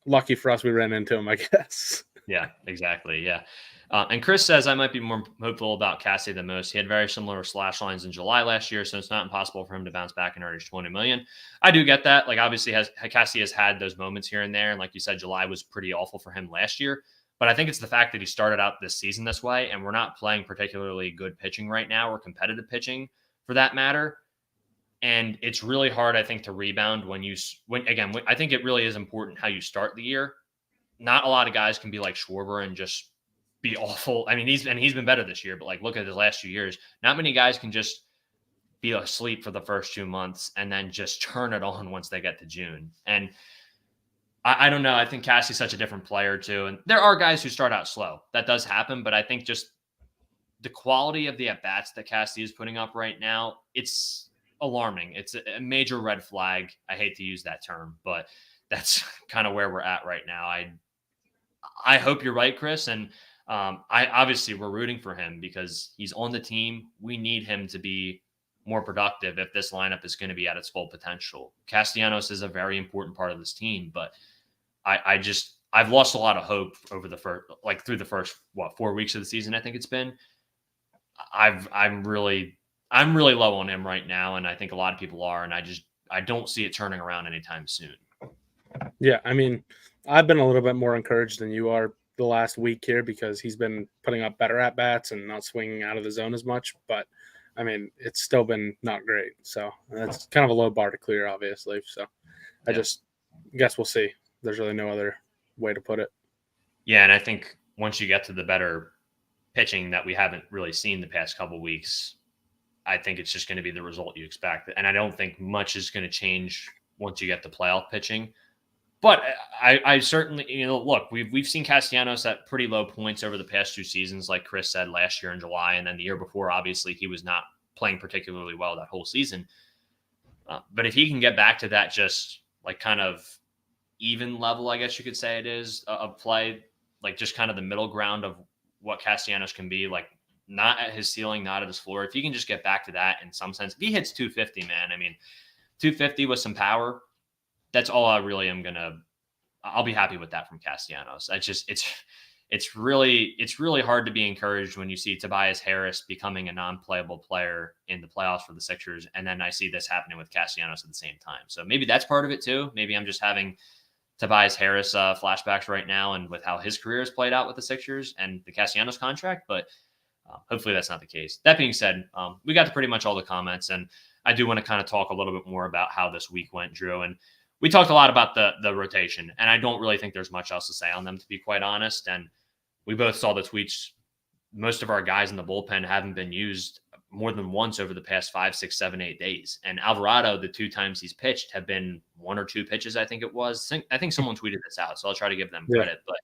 lucky for us we ran into him, I guess. Yeah, exactly. Yeah. And Chris says I might be more hopeful about Cassie than most. He had very similar slash lines in July last year, so it's not impossible for him to bounce back and earn his $20 million. I do get that. Like, obviously, Cassie has had those moments here and there, and like you said, July was pretty awful for him last year. But I think it's the fact that he started out this season this way, and we're not playing particularly good pitching right now, or competitive pitching for that matter. And it's really hard, I think, to rebound when I think it really is important how you start the year. Not a lot of guys can be like Schwarber and just be awful. I mean, he's been better this year, but like, look at his last few years. Not many guys can just be asleep for the first 2 months and then just turn it on once they get to June. And I don't know. I think Cassie's such a different player too. And there are guys who start out slow. That does happen, but I think just the quality of the at-bats that Cassie is putting up right now, it's alarming. It's a major red flag. I hate to use that term, but that's kind of where we're at right now. I hope you're right, Chris. And I obviously we're rooting for him because he's on the team. We need him to be more productive if this lineup is going to be at its full potential. Castellanos is a very important part of this team, but I've lost a lot of hope over through the first 4 weeks of the season. I think it's been. I'm really low on him right now, and I think a lot of people are, and I don't see it turning around anytime soon. Yeah, I mean, I've been a little bit more encouraged than you are the last week here because he's been putting up better at bats and not swinging out of the zone as much. But I mean, it's still been not great. So that's kind of a low bar to clear, obviously. So I guess we'll see. There's really no other way to put it. Yeah, and I think once you get to the better pitching that we haven't really seen the past couple of weeks, I think it's just going to be the result you expect. And I don't think much is going to change once you get the playoff pitching. But I certainly, look, we've seen Castellanos at pretty low points over the past 2 seasons, like Chris said, last year in July. And then the year before, obviously, he was not playing particularly well that whole season. But if he can get back to that just like kind of even level, I guess you could say it is, of play, like just kind of the middle ground of what Castellanos can be, like not at his ceiling, not at his floor. If he can just get back to that in some sense, if he hits 250, man, I mean, 250 with some power, that's all I really am I'll be happy with that from Castellanos. It's really hard to be encouraged when you see Tobias Harris becoming a non-playable player in the playoffs for the Sixers. And then I see this happening with Castellanos at the same time. So maybe that's part of it too. Maybe I'm just having Tobias Harris flashbacks right now and with how his career has played out with the Sixers and the Castellanos contract, but hopefully that's not the case. That being said, we got to pretty much all the comments, and I do want to kind of talk a little bit more about how this week went, Drew. And we talked a lot about the rotation, and I don't really think there's much else to say on them, to be quite honest. And we both saw the tweets. Most of our guys in the bullpen haven't been used more than once over the past 5, 6, 7, 8 days. And Alvarado, the 2 times he's pitched, have been 1 or 2 pitches, I think it was. I think someone tweeted this out, so I'll try to give them credit. But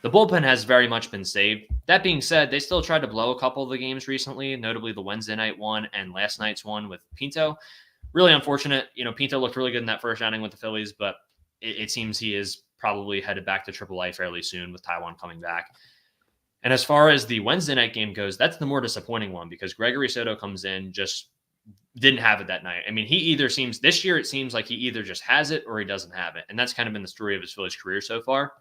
the bullpen has very much been saved. That being said, they still tried to blow a couple of the games recently, notably the Wednesday night one and last night's one with Pinto. Really unfortunate. Pinto looked really good in that first outing with the Phillies, but it seems he is probably headed back to AAA fairly soon with Taiwan coming back. And as far as the Wednesday night game goes, that's the more disappointing one because Gregory Soto comes in, just didn't have it that night. I mean, he either seems this year, it seems like he either just has it or he doesn't have it. And that's kind of been the story of his Phillies career so far.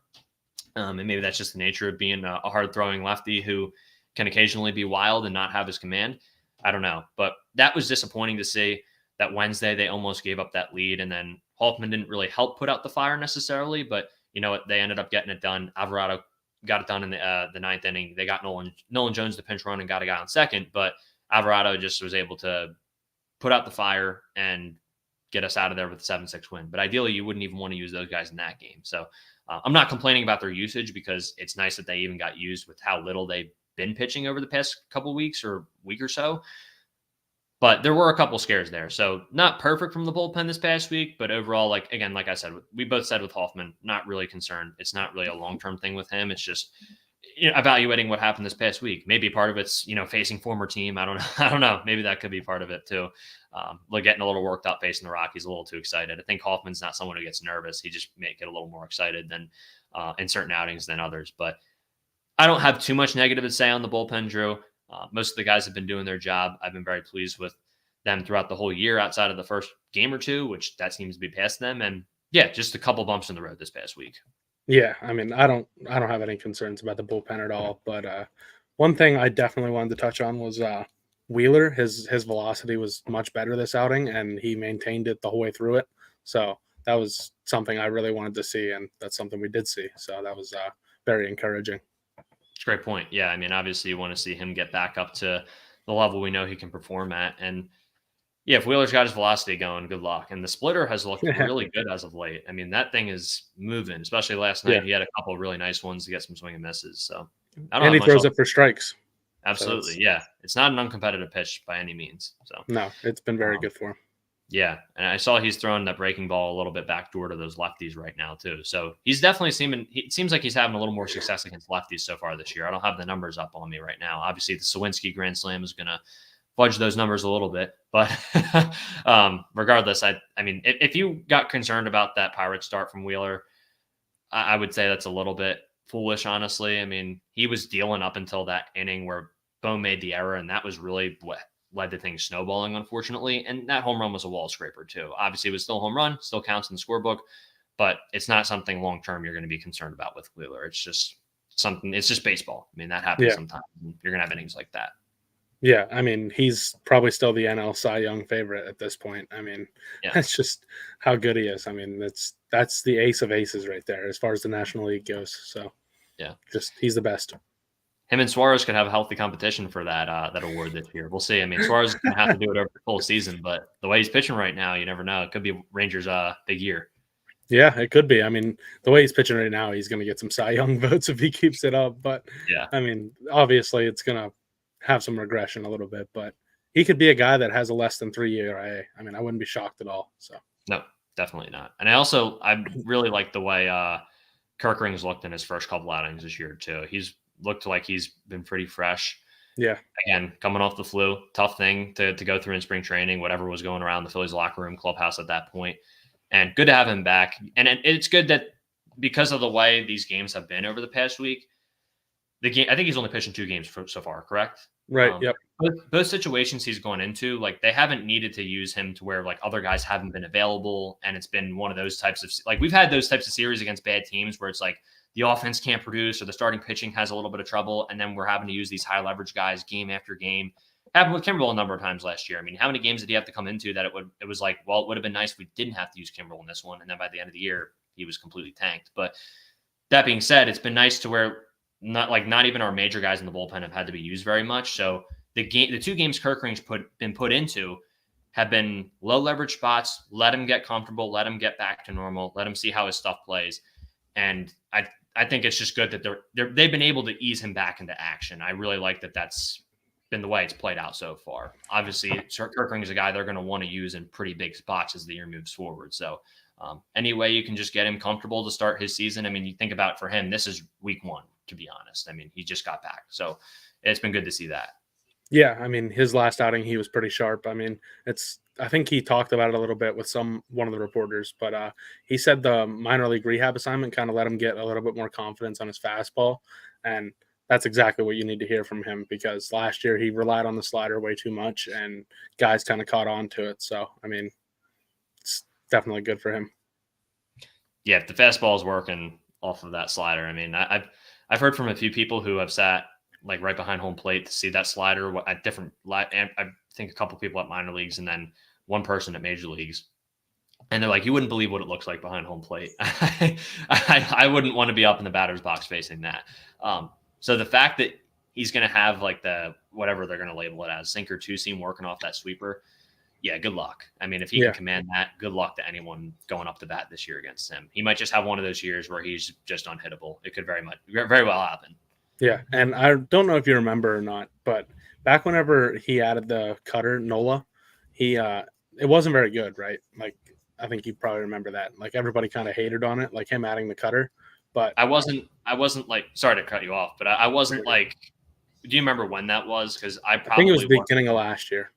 And maybe that's just the nature of being a hard throwing lefty who can occasionally be wild and not have his command. I don't know. But that was disappointing to see that Wednesday they almost gave up that lead. And then Hoffman didn't really help put out the fire necessarily. But you know what? They ended up getting it done. Alvarado got it done in the ninth inning. They got Nolan Jones the pinch run and got a guy on second. But Alvarado just was able to put out the fire and get us out of there with a 7-6 win. But ideally, you wouldn't even want to use those guys in that game. So I'm not complaining about their usage because it's nice that they even got used with how little they've been pitching over the past couple of weeks or week or so. But there were a couple scares there. So not perfect from the bullpen this past week, but overall, like I said, we both said with Hoffman, not really concerned. It's not really a long-term thing with him. It's just evaluating what happened this past week. Maybe part of it's, facing former team. I don't know. I don't know. Maybe that could be part of it too. Getting a little worked up facing the Rockies, a little too excited. I think Hoffman's not someone who gets nervous. He just may get a little more excited than in certain outings than others. But I don't have too much negative to say on the bullpen, Drew. Most of the guys have been doing their job. I've been very pleased with them throughout the whole year outside of the first game or two, which that seems to be past them. And yeah, just a couple bumps in the road this past week. Yeah, I mean, I don't have any concerns about the bullpen at all. But one thing I definitely wanted to touch on was Wheeler. His velocity was much better this outing, and he maintained it the whole way through it. So that was something I really wanted to see, and that's something we did see. So that was very encouraging. It's a great point. Yeah, I mean, obviously you want to see him get back up to the level we know he can perform at. And yeah, if Wheeler's got his velocity going, good luck. And the splitter has looked really good as of late. I mean, that thing is moving, especially last night. Yeah. He had a couple of really nice ones to get some swing and misses. So and he throws it for strikes. Absolutely. So yeah. It's not an uncompetitive pitch by any means. So no, it's been very good for him. Yeah. And I saw he's throwing that breaking ball a little bit backdoor to those lefties right now, too. So he's definitely it seems like he's having a little more success against lefties so far this year. I don't have the numbers up on me right now. Obviously, the Sawinski Grand Slam is going to fudge those numbers a little bit. But regardless, I mean, if you got concerned about that Pirates start from Wheeler, I would say that's a little bit foolish, honestly. I mean, he was dealing up until that inning where Bo made the error, and that was really what led to things snowballing, unfortunately. And that home run was a wall scraper, too. Obviously, it was still a home run, still counts in the scorebook, but it's not something long-term you're going to be concerned about with Wheeler. It's just baseball. I mean, that happens sometimes. You're going to have innings like that. Yeah, I mean, he's probably still the NL Cy Young favorite at this point. I mean, that's just how good he is. I mean, that's the ace of aces right there as far as the National League goes. So, yeah, he's the best. Him and Suarez could have a healthy competition for that award this year. We'll see. I mean, Suarez is going to have to do it over the full season, but the way he's pitching right now, you never know. It could be Rangers' big year. Yeah, it could be. I mean, the way he's pitching right now, he's going to get some Cy Young votes if he keeps it up. But, I mean, obviously it's going to have some regression a little bit, but he could be a guy that has a less than 3 ERA. I mean, I wouldn't be shocked at all. So no, definitely not. And I really like the way Kirkring's looked in his first couple outings this year too. He's looked like he's been pretty fresh. Yeah. Again, coming off the flu, tough thing to go through in spring training, whatever was going around the Phillies locker room, clubhouse at that point. And good to have him back. And it's good that because of the way these games have been over the past week, I think he's only pitched in 2 games so far, correct? Right. Yep. Those situations he's gone into, like they haven't needed to use him to where like other guys haven't been available. And it's been one of those types of, like we've had those types of series against bad teams where it's like the offense can't produce or the starting pitching has a little bit of trouble. And then we're having to use these high leverage guys game after game. Happened with Kimbrel a number of times last year. I mean, how many games did he have to come into that it was like, well, it would have been nice if we didn't have to use Kimbrel in this one. And then by the end of the year, he was completely tanked. But that being said, it's been nice to where not even our major guys in the bullpen have had to be used very much. So the 2 games Kirkring's been put into have been low leverage spots. Let him get comfortable. Let him get back to normal. Let him see how his stuff plays. And I think it's just good that they've been able to ease him back into action. I really like that. That's been the way it's played out so far. Obviously, Kirkring is a guy they're going to want to use in pretty big spots as the year moves forward. So any way you can just get him comfortable to start his season. I mean, you think about for him, this is week 1, to be honest. I mean, he just got back. So it's been good to see that. Yeah, I mean, his last outing, he was pretty sharp. I mean, it's I think he talked about it a little bit with one of the reporters, but he said the minor league rehab assignment kind of let him get a little bit more confidence on his fastball, and that's exactly what you need to hear from him because last year he relied on the slider way too much, and guys kind of caught on to it. So I mean, it's definitely good for him. Yeah, if the fastball is working off of that slider, I mean, I've heard from a few people who have sat like right behind home plate to see that slider at different. And I think a couple people at minor leagues, and then one person at major leagues, and they're like, "You wouldn't believe what it looks like behind home plate." I wouldn't want to be up in the batter's box facing that. So the fact that he's going to have like the whatever they're going to label it as sinker two seam working off that sweeper, yeah, good luck. I mean, if he Yeah. can command that, good luck to anyone going up to bat this year against him. He might just have one of those years where he's just unhittable. It could very well happen. Yeah, and I don't know if you remember or not, but back whenever he added the cutter Nola, he it wasn't very good, right? Like I think you probably remember that. Like everybody kind of hated on it, like him adding the cutter. But I wasn't like, sorry to cut you off, but I wasn't like, do you remember when that was? Because I I think it was probably the wasn't. beginning of last year.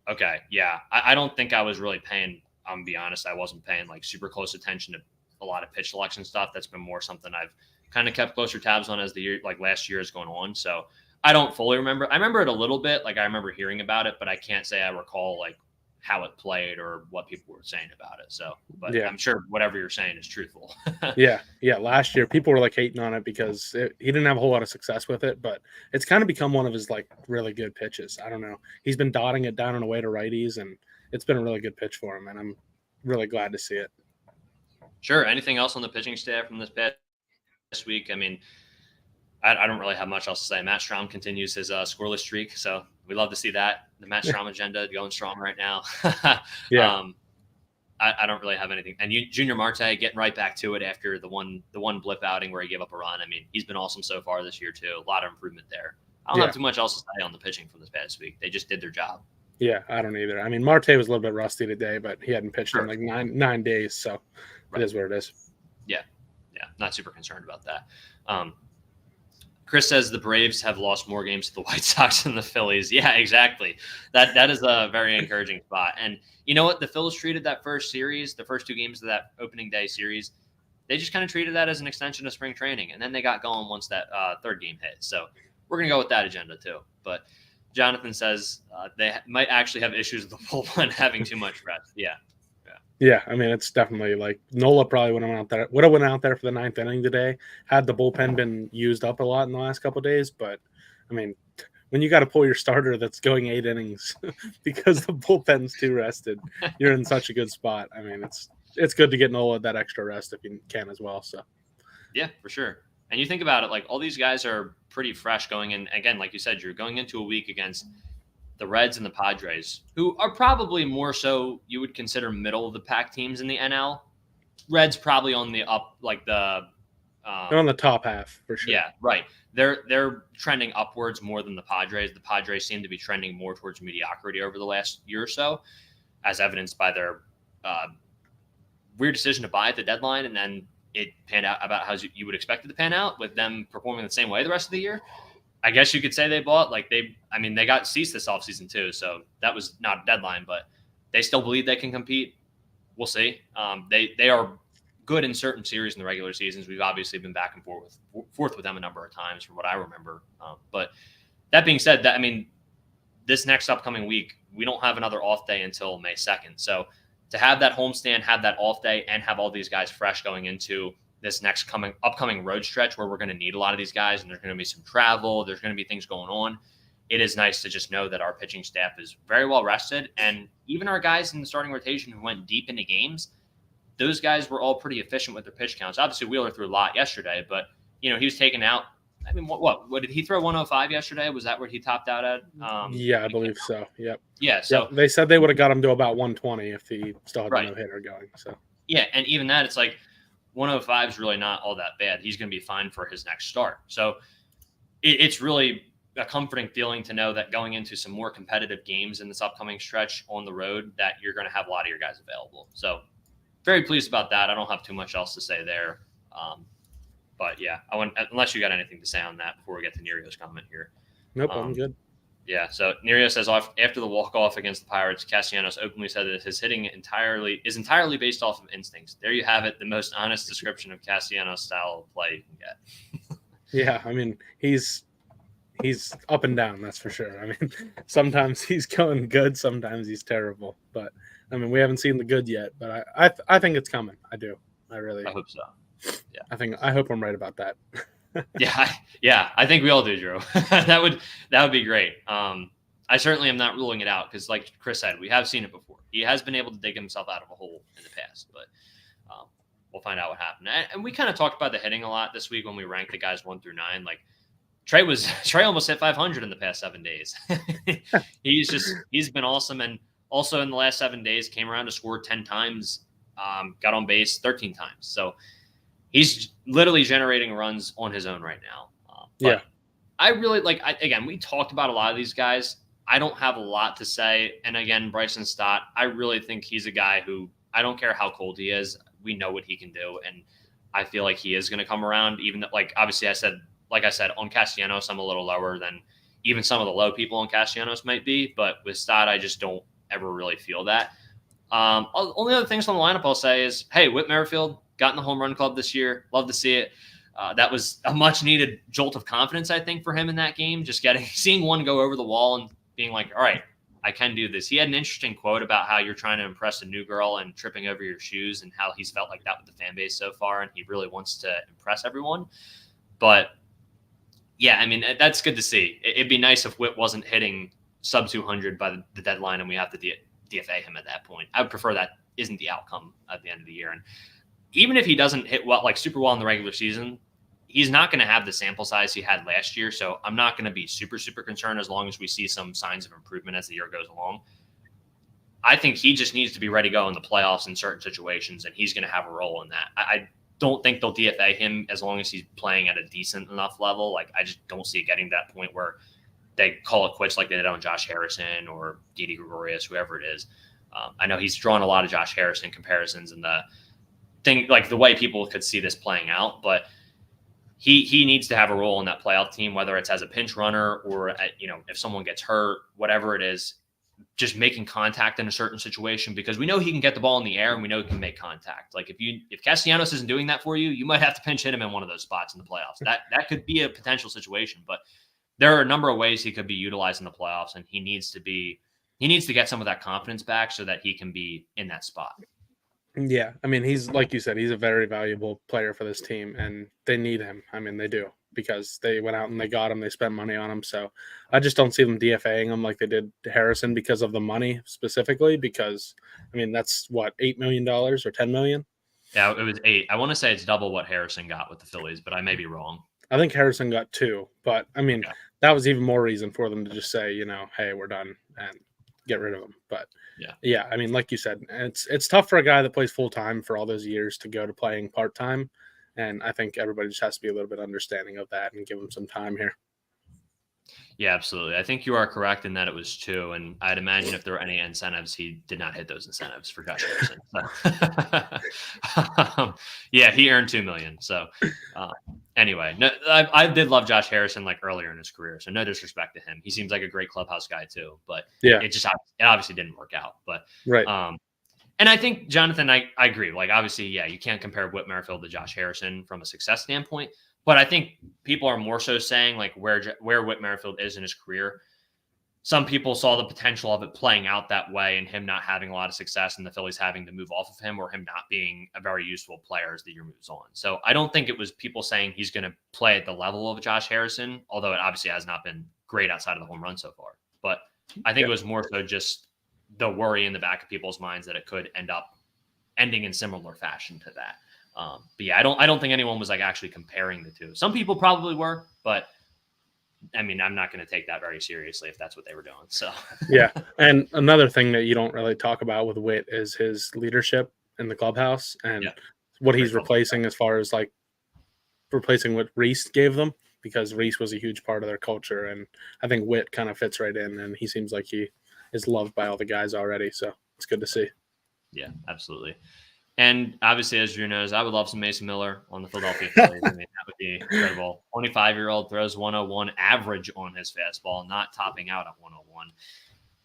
Okay, yeah. I don't think I was really paying. I'm be honest, I wasn't paying like super close attention to a lot of pitch selection stuff. That's been more something I've kind of kept closer tabs on as the year, like last year, is going on. So I don't fully remember. I remember it a little bit. Like I remember hearing about it, but I can't say I recall like how it played or what people were saying about it. So, but Yeah, I'm sure whatever you're saying is truthful. yeah. Last year, people were like hating on it because he didn't have a whole lot of success with it. But it's kind of become one of his like really good pitches. I don't know. He's been dotting it down and away to righties, and it's been a really good pitch for him. And I'm really glad to see it. Sure. Anything else on the pitching staff from this past week? I mean, I don't really have much else to say. Matt Strom continues his scoreless streak, so we love to see that. The Matt Strom agenda going strong right now. Yeah. I don't really have anything. And Junior Marte getting right back to it after the one blip outing where he gave up a run. I mean, he's been awesome so far this year too. A lot of improvement there. I don't have too much else to say on the pitching from this past week. They just did their job. Yeah, I don't either. I mean, Marte was a little bit rusty today, but he hadn't pitched in like nine days, so It is what it is. Yeah, not super concerned about that. Chris says the Braves have lost more games to the White Sox than the Phillies. Yeah, exactly. That is a very encouraging spot. And you know what? The Phillies treated that first series, the first two games of that opening day series, they just kind of treated that as an extension of spring training. And then they got going once that third game hit. So we're going to go with that agenda too. But Jonathan says they might actually have issues with the bullpen having too much rest. Yeah, I mean, it's definitely like Nola probably would have went out there for the ninth inning today had the bullpen been used up a lot in the last couple of days. But I mean, when you got to pull your starter that's going 8 innings because the bullpen's too rested, you're in such a good spot. I mean, it's good to get Nola that extra rest if you can as well. So yeah, for sure. And you think about it, like all these guys are pretty fresh going in. Again, like you said, you're going into a week against the Reds and the Padres, who are probably more so you would consider middle of the pack teams in the NL. Reds probably on the up, like the they're on the top half for sure. Yeah, right. They're trending upwards more than the Padres. The Padres seem to be trending more towards mediocrity over the last year or so, as evidenced by their weird decision to buy at the deadline, and then it panned out about how you would expect it to pan out with them performing the same way the rest of the year. I guess you could say they bought they got Cease this offseason too, so that was not a deadline, but they still believe they can compete. We'll see. They are good in certain series in the regular seasons. We've obviously been back and forth with them a number of times from what I remember. But that being said, this next upcoming week, we don't have another off day until May 2nd. So to have that homestand, have that off day, and have all these guys fresh going into this next upcoming road stretch where we're going to need a lot of these guys and there's going to be some travel, there's going to be things going on. It is nice to just know that our pitching staff is very well rested. And even our guys in the starting rotation who went deep into games, those guys were all pretty efficient with their pitch counts. Obviously, Wheeler threw a lot yesterday, but he was taken out. I mean, what did he throw 105 yesterday? Was that where he topped out at? Yeah, I believe so. Yep. Yeah. So they said they would have got him to about 120 if he still had no hitter going. So yeah, and even that, it's like 105 is really not all that bad. He's going to be fine for his next start. So it's really a comforting feeling to know that going into some more competitive games in this upcoming stretch on the road, that you're going to have a lot of your guys available. So very pleased about that. I don't have too much else to say there. But yeah, unless you got anything to say on that before we get to Nerio's comment here. Nope, I'm good. Yeah. So Nerio says after the walk-off against the Pirates, Castellanos openly said that his hitting is entirely based off of instincts. There you have it, the most honest description of Castellanos' style of play you can get. Yeah, I mean, he's up and down, that's for sure. I mean, sometimes he's going good, sometimes he's terrible. But I mean, we haven't seen the good yet, but I think it's coming. I do. I really. I hope so. Yeah. I hope I'm right about that. Yeah. I think we all do, Drew. that would be great. I certainly am not ruling it out because, like Chris said, we have seen it before. He has been able to dig himself out of a hole in the past, but we'll find out what happened. And we kind of talked about the hitting a lot this week when we ranked the guys 1 through 9. Like Trey almost hit 500 in the past 7 days. He's been awesome, and also in the last 7 days came around to score 10 times, got on base 13 times. So he's literally generating runs on his own right now. Yeah. I really again, we talked about a lot of these guys. I don't have a lot to say. And again, Bryson Stott, I really think he's a guy who, I don't care how cold he is, we know what he can do. And I feel like he is going to come around, even though, obviously I said on Castellanos, I'm a little lower than even some of the low people on Castellanos might be. But with Stott, I just don't ever really feel that. Only other things on the lineup I'll say is, hey, Whit Merrifield got in the home run club this year. Love to see it. That was a much needed jolt of confidence, I think, for him in that game. Just seeing one go over the wall and being like, all right, I can do this. He had an interesting quote about how you're trying to impress a new girl and tripping over your shoes, and how he's felt like that with the fan base so far. And he really wants to impress everyone. But yeah, I mean, that's good to see. It'd be nice if Whit wasn't hitting sub 200 by the deadline and we have to DFA him at that point. I would prefer that isn't the outcome at the end of the year. And even if he doesn't hit super well in the regular season, he's not going to have the sample size he had last year. So I'm not going to be super, super concerned as long as we see some signs of improvement as the year goes along. I think he just needs to be ready to go in the playoffs in certain situations, and he's going to have a role in that. I don't think they'll DFA him as long as he's playing at a decent enough level. I just don't see it getting to that point where they call it quits like they did on Josh Harrison or Didi Gregorius, whoever it is. I know he's drawn a lot of Josh Harrison comparisons and the thing, the way people could see this playing out, but he needs to have a role in that playoff team, whether it's as a pinch runner or if someone gets hurt, whatever it is, just making contact in a certain situation, because we know he can get the ball in the air and we know he can make contact. If Castellanos isn't doing that for you, you might have to pinch hit him in one of those spots in the playoffs. That could be a potential situation, but there are a number of ways he could be utilized in the playoffs, and he needs to get some of that confidence back so that he can be in that spot. Yeah, I mean, he's, like you said, he's a very valuable player for this team, and they need him. I mean, they do, because they went out and they got him. They spent money on him. So I just don't see them DFAing him like they did to Harrison because of the money specifically, because, I mean, that's what, $8 million or $10 million? Yeah, it was 8. I want to say it's double what Harrison got with the Phillies, but I may be wrong. I think Harrison got 2, but I mean, that was even more reason for them to just say, hey, we're done and get rid of him. But yeah, I mean, like you said, it's tough for a guy that plays full time for all those years to go to playing part time, and I think everybody just has to be a little bit understanding of that and give him some time here. Yeah, absolutely. I think you are correct in that it was 2, and I'd imagine if there were any incentives, he did not hit those incentives for Josh Harrison. So. Yeah, he earned $2 million. So anyway, no, I did love Josh Harrison earlier in his career, so no disrespect to him. He seems like a great clubhouse guy too, but it obviously didn't work out. But right. And I think, Jonathan, I agree. Obviously, you can't compare Whit Merrifield to Josh Harrison from a success standpoint. But I think people are more so saying where Whit Merrifield is in his career. Some people saw the potential of it playing out that way and him not having a lot of success and the Phillies having to move off of him, or him not being a very useful player as the year moves on. So I don't think it was people saying he's going to play at the level of Josh Harrison, although it obviously has not been great outside of the home run so far. But I think it was more so just the worry in the back of people's minds that it could end up ending in similar fashion to that. But yeah, I don't think anyone was actually comparing the two. Some people probably were, but I mean, I'm not going to take that very seriously if that's what they were doing. So yeah. And another thing that you don't really talk about with Whit is his leadership in the clubhouse and what he's replacing as far as replacing what Reese gave them, because Reese was a huge part of their culture. And I think Whit kind of fits right in, and he seems like he is loved by all the guys already. So it's good to see. Yeah, absolutely. And obviously, as Drew knows, I would love some Mason Miller on the Philadelphia Phillies. I mean, that would be incredible. 25-year-old throws 101 average on his fastball, not topping out at 101.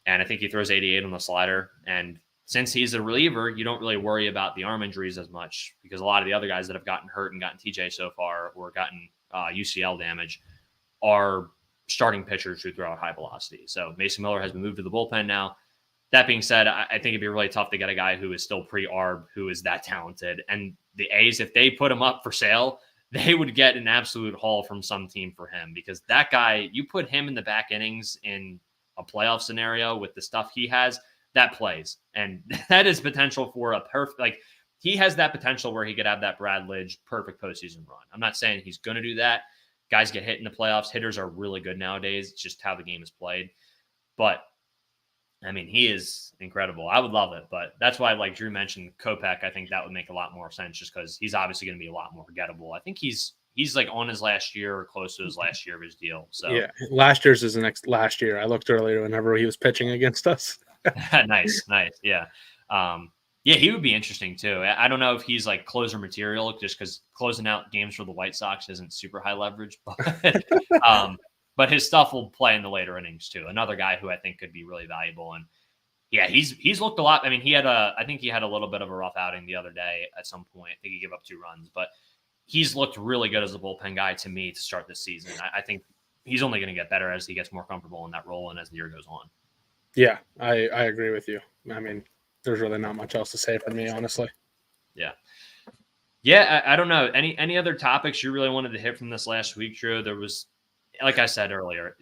And I think he throws 88 on the slider. And since he's a reliever, you don't really worry about the arm injuries as much because a lot of the other guys that have gotten hurt and gotten TJ so far or gotten UCL damage are starting pitchers who throw at high velocity. So Mason Miller has been moved to the bullpen now. That being said, I think it'd be really tough to get a guy who is still pre-arb, who is that talented. And the A's, if they put him up for sale, they would get an absolute haul from some team for him because that guy, you put him in the back innings in a playoff scenario with the stuff he has, that plays. And that is potential for a perfect, like he has that potential where he could have that Brad Lidge perfect postseason run. I'm not saying he's going to do that. Guys get hit in the playoffs. Hitters are really good nowadays. It's just how the game is played. But I mean, he is incredible. I would love it, but that's why, like Drew mentioned, Kopech, I think that would make a lot more sense just because he's obviously going to be a lot more gettable. I think he's like on his last year or close to his last year of his deal. So yeah, last year's is the next last year. I looked earlier whenever he was pitching against us. nice. Yeah. Yeah, he would be interesting too. I don't know if he's like closer material just because closing out games for the White Sox isn't super high leverage, but his stuff will play in the later innings too. Another guy who I think could be really valuable. And yeah, he's looked a lot. I mean, I think he had a little bit of a rough outing the other day at some point. I think he gave up 2 runs, but he's looked really good as a bullpen guy to me to start this season. I think he's only going to get better as he gets more comfortable in that role and as the year goes on. Yeah, I agree with you. I mean, there's really not much else to say for me, honestly. Yeah, I don't know. Any other topics you really wanted to hit from this last week, Drew? There was, like I said earlier,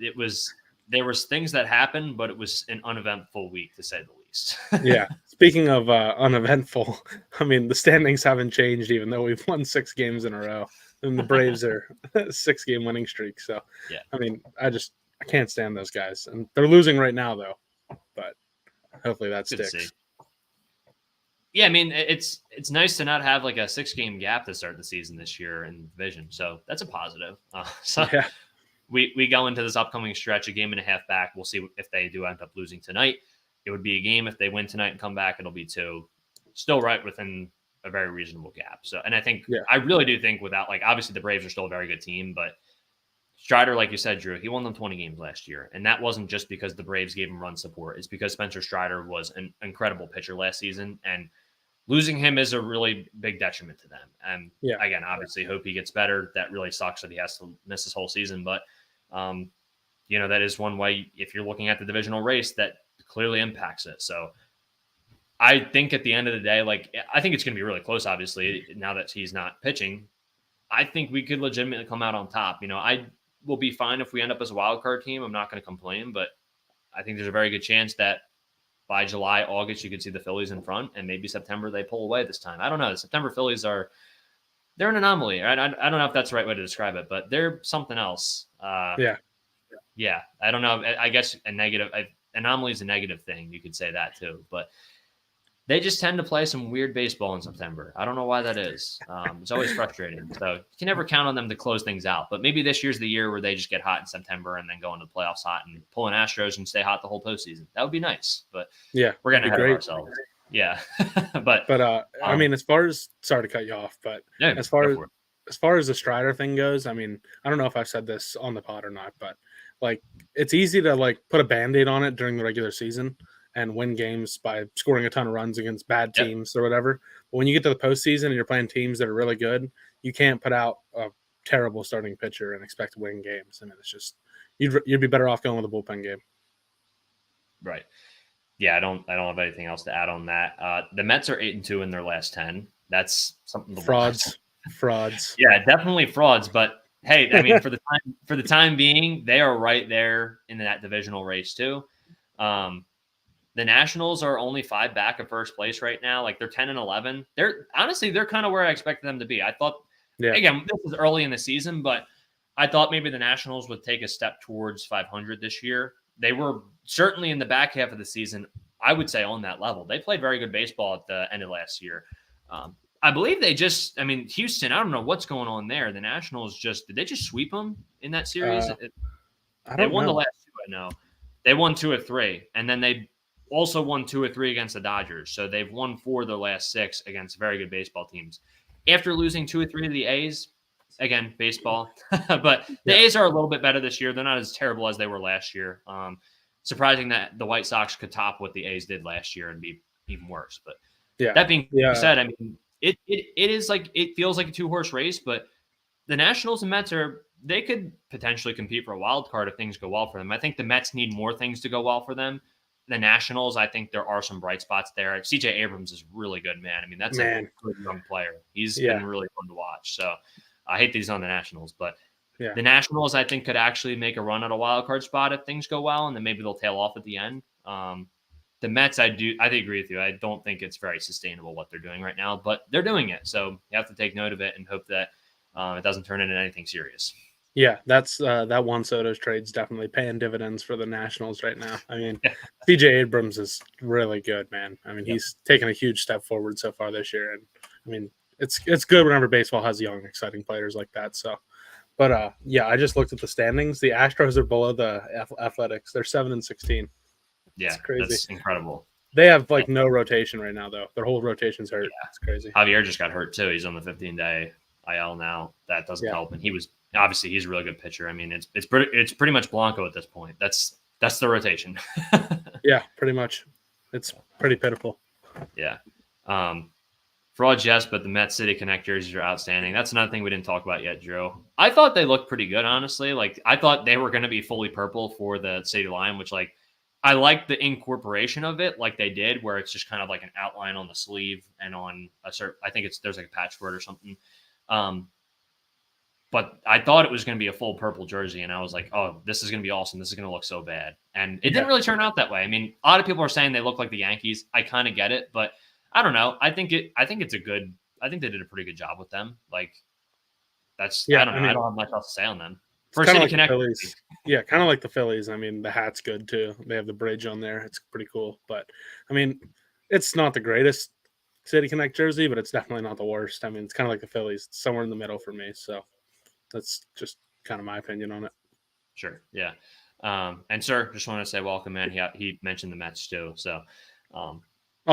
there was things that happened, but it was an uneventful week to say the least. Yeah. Speaking of uneventful, I mean, the standings haven't changed even though we've won 6 games in a row. And the Braves are 6-game winning streak. So, yeah. I mean, I can't stand those guys. And they're losing right now, though. But hopefully that sticks. Yeah, I mean, it's nice to not have like a 6-game gap to start the season this year in the division. So that's a positive. Yeah. We go into this upcoming stretch, a game and a half back. We'll see if they do end up losing tonight. It would be a game. If they win tonight and come back, it'll be 2. Still right within a very reasonable gap. So, and I think, I really do think without, like, obviously the Braves are still a very good team, but Strider, like you said, Drew, he won them 20 games last year. And that wasn't just because the Braves gave him run support. It's because Spencer Strider was an incredible pitcher last season. And losing him is a really big detriment to them. And again, obviously hope he gets better. That really sucks that he has to miss this whole season. But, that is one way, if you're looking at the divisional race, that clearly impacts it. So I think at the end of the day, like, I think it's going to be really close, obviously, now that he's not pitching. I think we could legitimately come out on top. I will be fine if we end up as a wild card team. I'm not going to complain, but I think there's a very good chance that by July, August, you could see the Phillies in front, and maybe September they pull away this time. I don't know. The September Phillies they're an anomaly. Right? I don't know if that's the right way to describe it, but they're something else. Yeah. I don't know. I guess anomaly is a negative thing. You could say that too, but they just tend to play some weird baseball in September. I don't know why that is. It's always frustrating. So you can never count on them to close things out. But maybe this year's the year where they just get hot in September and then go into the playoffs hot and pull an Astros and stay hot the whole postseason. That would be nice. But we're getting ahead of ourselves. Yeah. but I mean, as far as, sorry to cut you off, but as far as the Strider thing goes, I mean, I don't know if I've said this on the pod or not, but like, it's easy to like put a Band-Aid on it during the regular season and win games by scoring a ton of runs against bad teams or whatever. But when you get to the postseason and you're playing teams that are really good, you can't put out a terrible starting pitcher and expect to win games. I mean, it's just you'd be better off going with a bullpen game. Right. Yeah, I don't have anything else to add on that. The Mets are 8-2 in their last 10. That's something to frauds. Yeah, definitely frauds. But hey, I mean, for the time being, they are right there in that divisional race too. The Nationals are only 5 back of first place right now. Like, they're 10-11. They're kind of where I expected them to be. I thought, again, this is early in the season, but I thought maybe the Nationals would take a step towards 500 this year. They were certainly in the back half of the season, I would say, on that level. They played very good baseball at the end of last year. I believe Houston, I don't know what's going on there. The Nationals did they just sweep them in that series? They won the last 2, I know. They won 2 of 3, and then they also won 2 or 3 against the Dodgers. So they've won 4 of their last 6 against very good baseball teams. After losing 2 or 3 of the A's, again, baseball. But the A's are a little bit better this year. They're not as terrible as they were last year. Surprising that the White Sox could top what the A's did last year and be even worse. But that being said, I mean, it is like it feels like a 2-horse race, but the Nationals and Mets they could potentially compete for a wild card if things go well for them. I think the Mets need more things to go well for them. The Nationals, I think there are some bright spots there. CJ Abrams is really good, man. I mean, that's a good young player. He's been really fun to watch. So I hate that he's on the Nationals, but the Nationals, I think, could actually make a run at a wild card spot if things go well, and then maybe they'll tail off at the end. The Mets, I agree with you. I don't think it's very sustainable what they're doing right now, but they're doing it. So you have to take note of it and hope that it doesn't turn into anything serious. Yeah, that's that Juan Soto's trade's definitely paying dividends for the Nationals right now. I mean, CJ Abrams is really good, man. I mean, he's taken a huge step forward so far this year, and I mean, it's good whenever baseball has young, exciting players like that. So, but I just looked at the standings. The Astros are below the Athletics. They're 7-16. Yeah, it's crazy. That's incredible. They have no rotation right now, though. Their whole rotation's hurt. Yeah. It's crazy. Javier just got hurt too. He's on the 15-day IL now. That doesn't help, and he's a really good pitcher. I mean, it's pretty much Blanco at this point. That's the rotation. Yeah, pretty much. It's pretty pitiful. Yeah. Frauds, yes, but the Met City Connect jerseys are outstanding. That's another thing we didn't talk about yet, Drew. I thought they looked pretty good, honestly. Like, I thought they were going to be fully purple for the City Line, which, like, I like the incorporation of it, like they did, where it's just kind of like an outline on the sleeve and on a certain. I think there's like a patch for it or something. But I thought it was going to be a full purple jersey, and I was like, "Oh, this is going to be awesome. This is going to look so bad." And it didn't really turn out that way. I mean, a lot of people are saying they look like the Yankees. I kind of get it, but I don't know. I think it's a good. I think they did a pretty good job with them. Like, that's. I don't know. I don't have much else to say on them. For City Connect, yeah, kind of like the Phillies. I mean, the hat's good too. They have the bridge on there. It's pretty cool. But I mean, it's not the greatest City Connect jersey, but it's definitely not the worst. I mean, it's kind of like the Phillies. It's somewhere in the middle for me. So that's just kind of my opinion on it. Sure. Yeah. And sir, just want to say welcome, man. He mentioned the Mets too. So,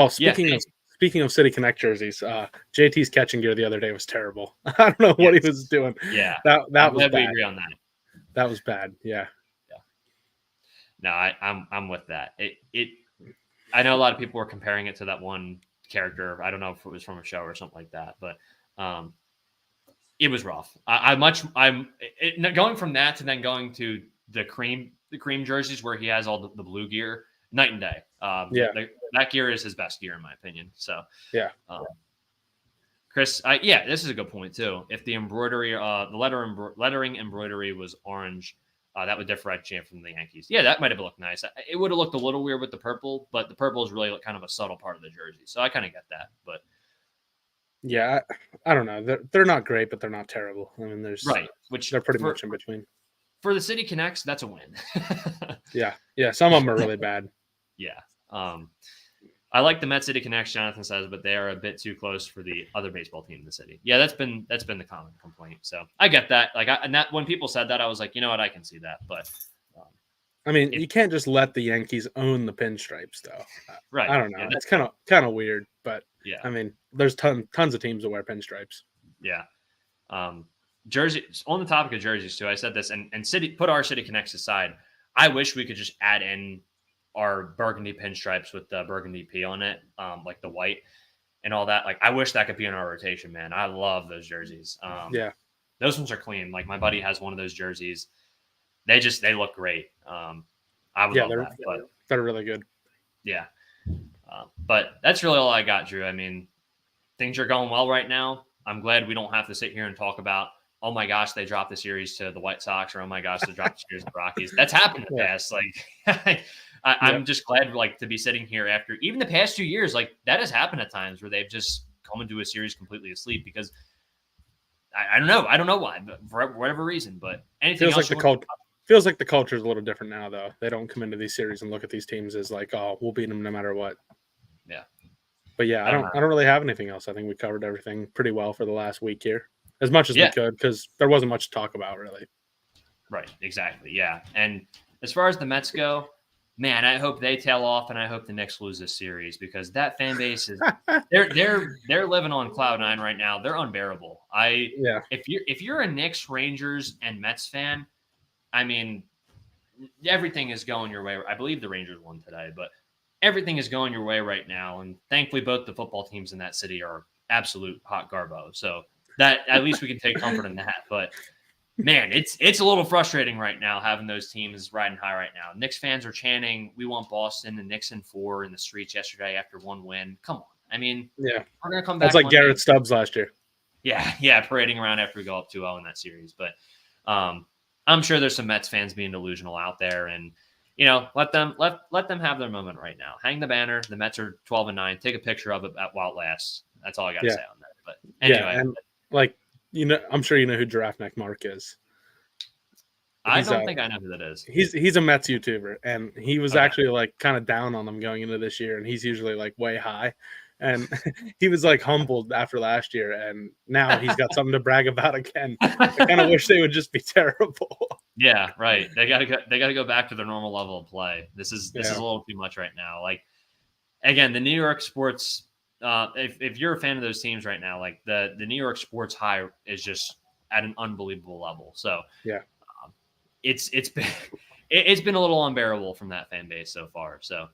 speaking of City Connect jerseys, JT's catching gear the other day was terrible. I don't know what he was doing. Yeah. That was bad. We agree on that. That was bad. Yeah. No, I'm with that. I know a lot of people were comparing it to that one character. I don't know if it was from a show or something like that, but it was rough. Going from that to then going to the cream jerseys where he has all the blue gear, night and day. That gear is his best gear in my opinion. So yeah. Chris, this is a good point too. If the embroidery, the lettering embroidery was orange, that would differentiate from the Yankees. Yeah, that might have looked nice. It would have looked a little weird with the purple, but the purple is really kind of a subtle part of the jersey. So I kind of get that. But yeah, I don't know. They're not great, but they're not terrible. I mean, they're pretty much in between. For the City Connects, that's a win. Yeah. Some of them are really bad. Yeah. I like the Met City Connects, Jonathan says, but they are a bit too close for the other baseball team in the city. Yeah, that's been the common complaint. So I get that. Like, when people said that, I was like, you know what, I can see that. But I mean, you can't just let the Yankees own the pinstripes, though. Right. I don't know. It's kind of weird, but yeah. I mean, there's tons of teams that wear pinstripes. Yeah. Jerseys. On the topic of jerseys too, I said this, and put our City Connects aside. I wish we could just add in our burgundy pinstripes with the burgundy P on it, like the white and all that. Like, I wish that could be in our rotation, man. I love those jerseys. Those ones are clean. Like, my buddy has one of those jerseys. They look great. I would love that. But they're really good. Yeah. But that's really all I got, Drew. I mean, things are going well right now. I'm glad we don't have to sit here and talk about, oh my gosh, they dropped the series to the White Sox, or oh my gosh, they dropped the series to the Rockies. That's happened in the past. Like, I'm just glad, like, to be sitting here after even the past 2 years. Like, that has happened at times where they've just come into a series completely asleep because I don't know why, but for whatever reason. But anything else? Feels like the culture is a little different now, though. They don't come into these series and look at these teams as like, oh, we'll beat them no matter what. Yeah. But yeah, I don't really have anything else. I think we covered everything pretty well for the last week here, as much as we could, because there wasn't much to talk about, really. Right. Exactly. Yeah. And as far as the Mets go, man, I hope they tail off, and I hope the Knicks lose this series because that fan base is they're living on cloud nine right now. They're unbearable. Yeah. If you're a Knicks, Rangers, and Mets fan, I mean, everything is going your way. I believe the Rangers won today, but everything is going your way right now. And thankfully, both the football teams in that city are absolute hot garbo. So that at least we can take comfort in that. But man, it's a little frustrating right now having those teams riding high right now. Knicks fans are chanting, "We want Boston," and Knicks in 4 in the streets yesterday after one win. Come on, I mean, Yeah. we're gonna come back. That's like one Garrett day. Stubbs last year. Yeah, parading around after we go up 2-0 in that series. But I'm sure there's some Mets fans being delusional out there, and let them have their moment right now. Hang the banner. The Mets are 12-9. Take a picture of it while it lasts. That's all I got to say on that. But anyway, yeah, and like I'm sure you know who Giraffe Neck Mark is. I don't think I know who that is. He's a Mets YouTuber, and he was Okay. actually like kind of down on them going into this year, and he's usually like way high. And he was like humbled after last year, and now he's got something to brag about again. I kind of wish they would just be terrible. Yeah, right. They got to go back to their normal level of play. This is a little too much right now. Like again, the New York sports. If you're a fan of those teams right now, like the New York sports high is just at an unbelievable level. So yeah, it's been a little unbearable from that fan base so far. So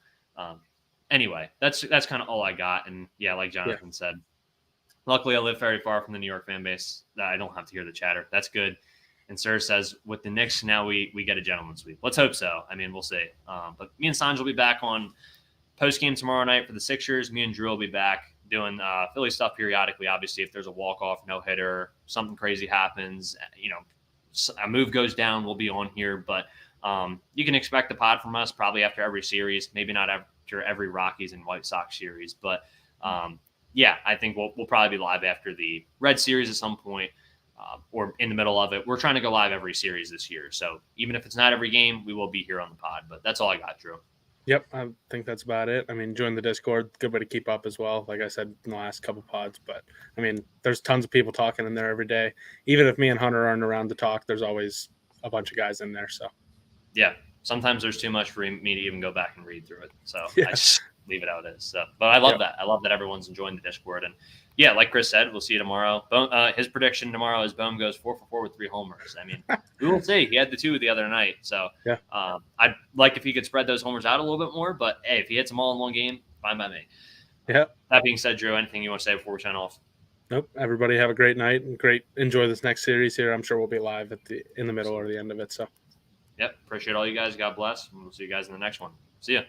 anyway, that's kind of all I got. And yeah, like Jonathan said, luckily I live very far from the New York fan base. I don't have to hear the chatter. That's good. And Sir says, with the Knicks, now we get a gentleman's sweep. Let's hope so. I mean, we'll see. But me and Sanj will be back on post-game tomorrow night for the Sixers. Me and Drew will be back doing Philly stuff periodically. Obviously, if there's a walk-off, no-hitter, something crazy happens, a move goes down, we'll be on here. But you can expect the pod from us probably after every series, maybe not after every Rockies and White Sox series. But, yeah, I think we'll probably be live after the Red series at some point. Or in the middle of it. We're trying to go live every series this year. So even if it's not every game, we will be here on the pod. But that's all I got, Drew. Yep, I think that's about it. I mean, join the Discord. Good way to keep up as well, like I said in the last couple pods. But, I mean, there's tons of people talking in there every day. Even if me and Hunter aren't around to talk, there's always a bunch of guys in there. So, yeah, sometimes there's too much for me to even go back and read through it. So I just leave it how it is. So, but I love that. I love that everyone's enjoying the Discord. And, yeah, like Chris said, we'll see you tomorrow. His prediction tomorrow is Bohm goes 4 for 4 with 3 homers. I mean, we will see. He had the 2 the other night. So I'd like if he could spread those homers out a little bit more. But, hey, if he hits them all in one game, fine by me. Yeah. That being said, Drew, anything you want to say before we sign off? Nope. Everybody have a great night and enjoy this next series here. I'm sure we'll be live in the middle or the end of it. So. Yep. Appreciate all you guys. God bless. And we'll see you guys in the next one. See ya.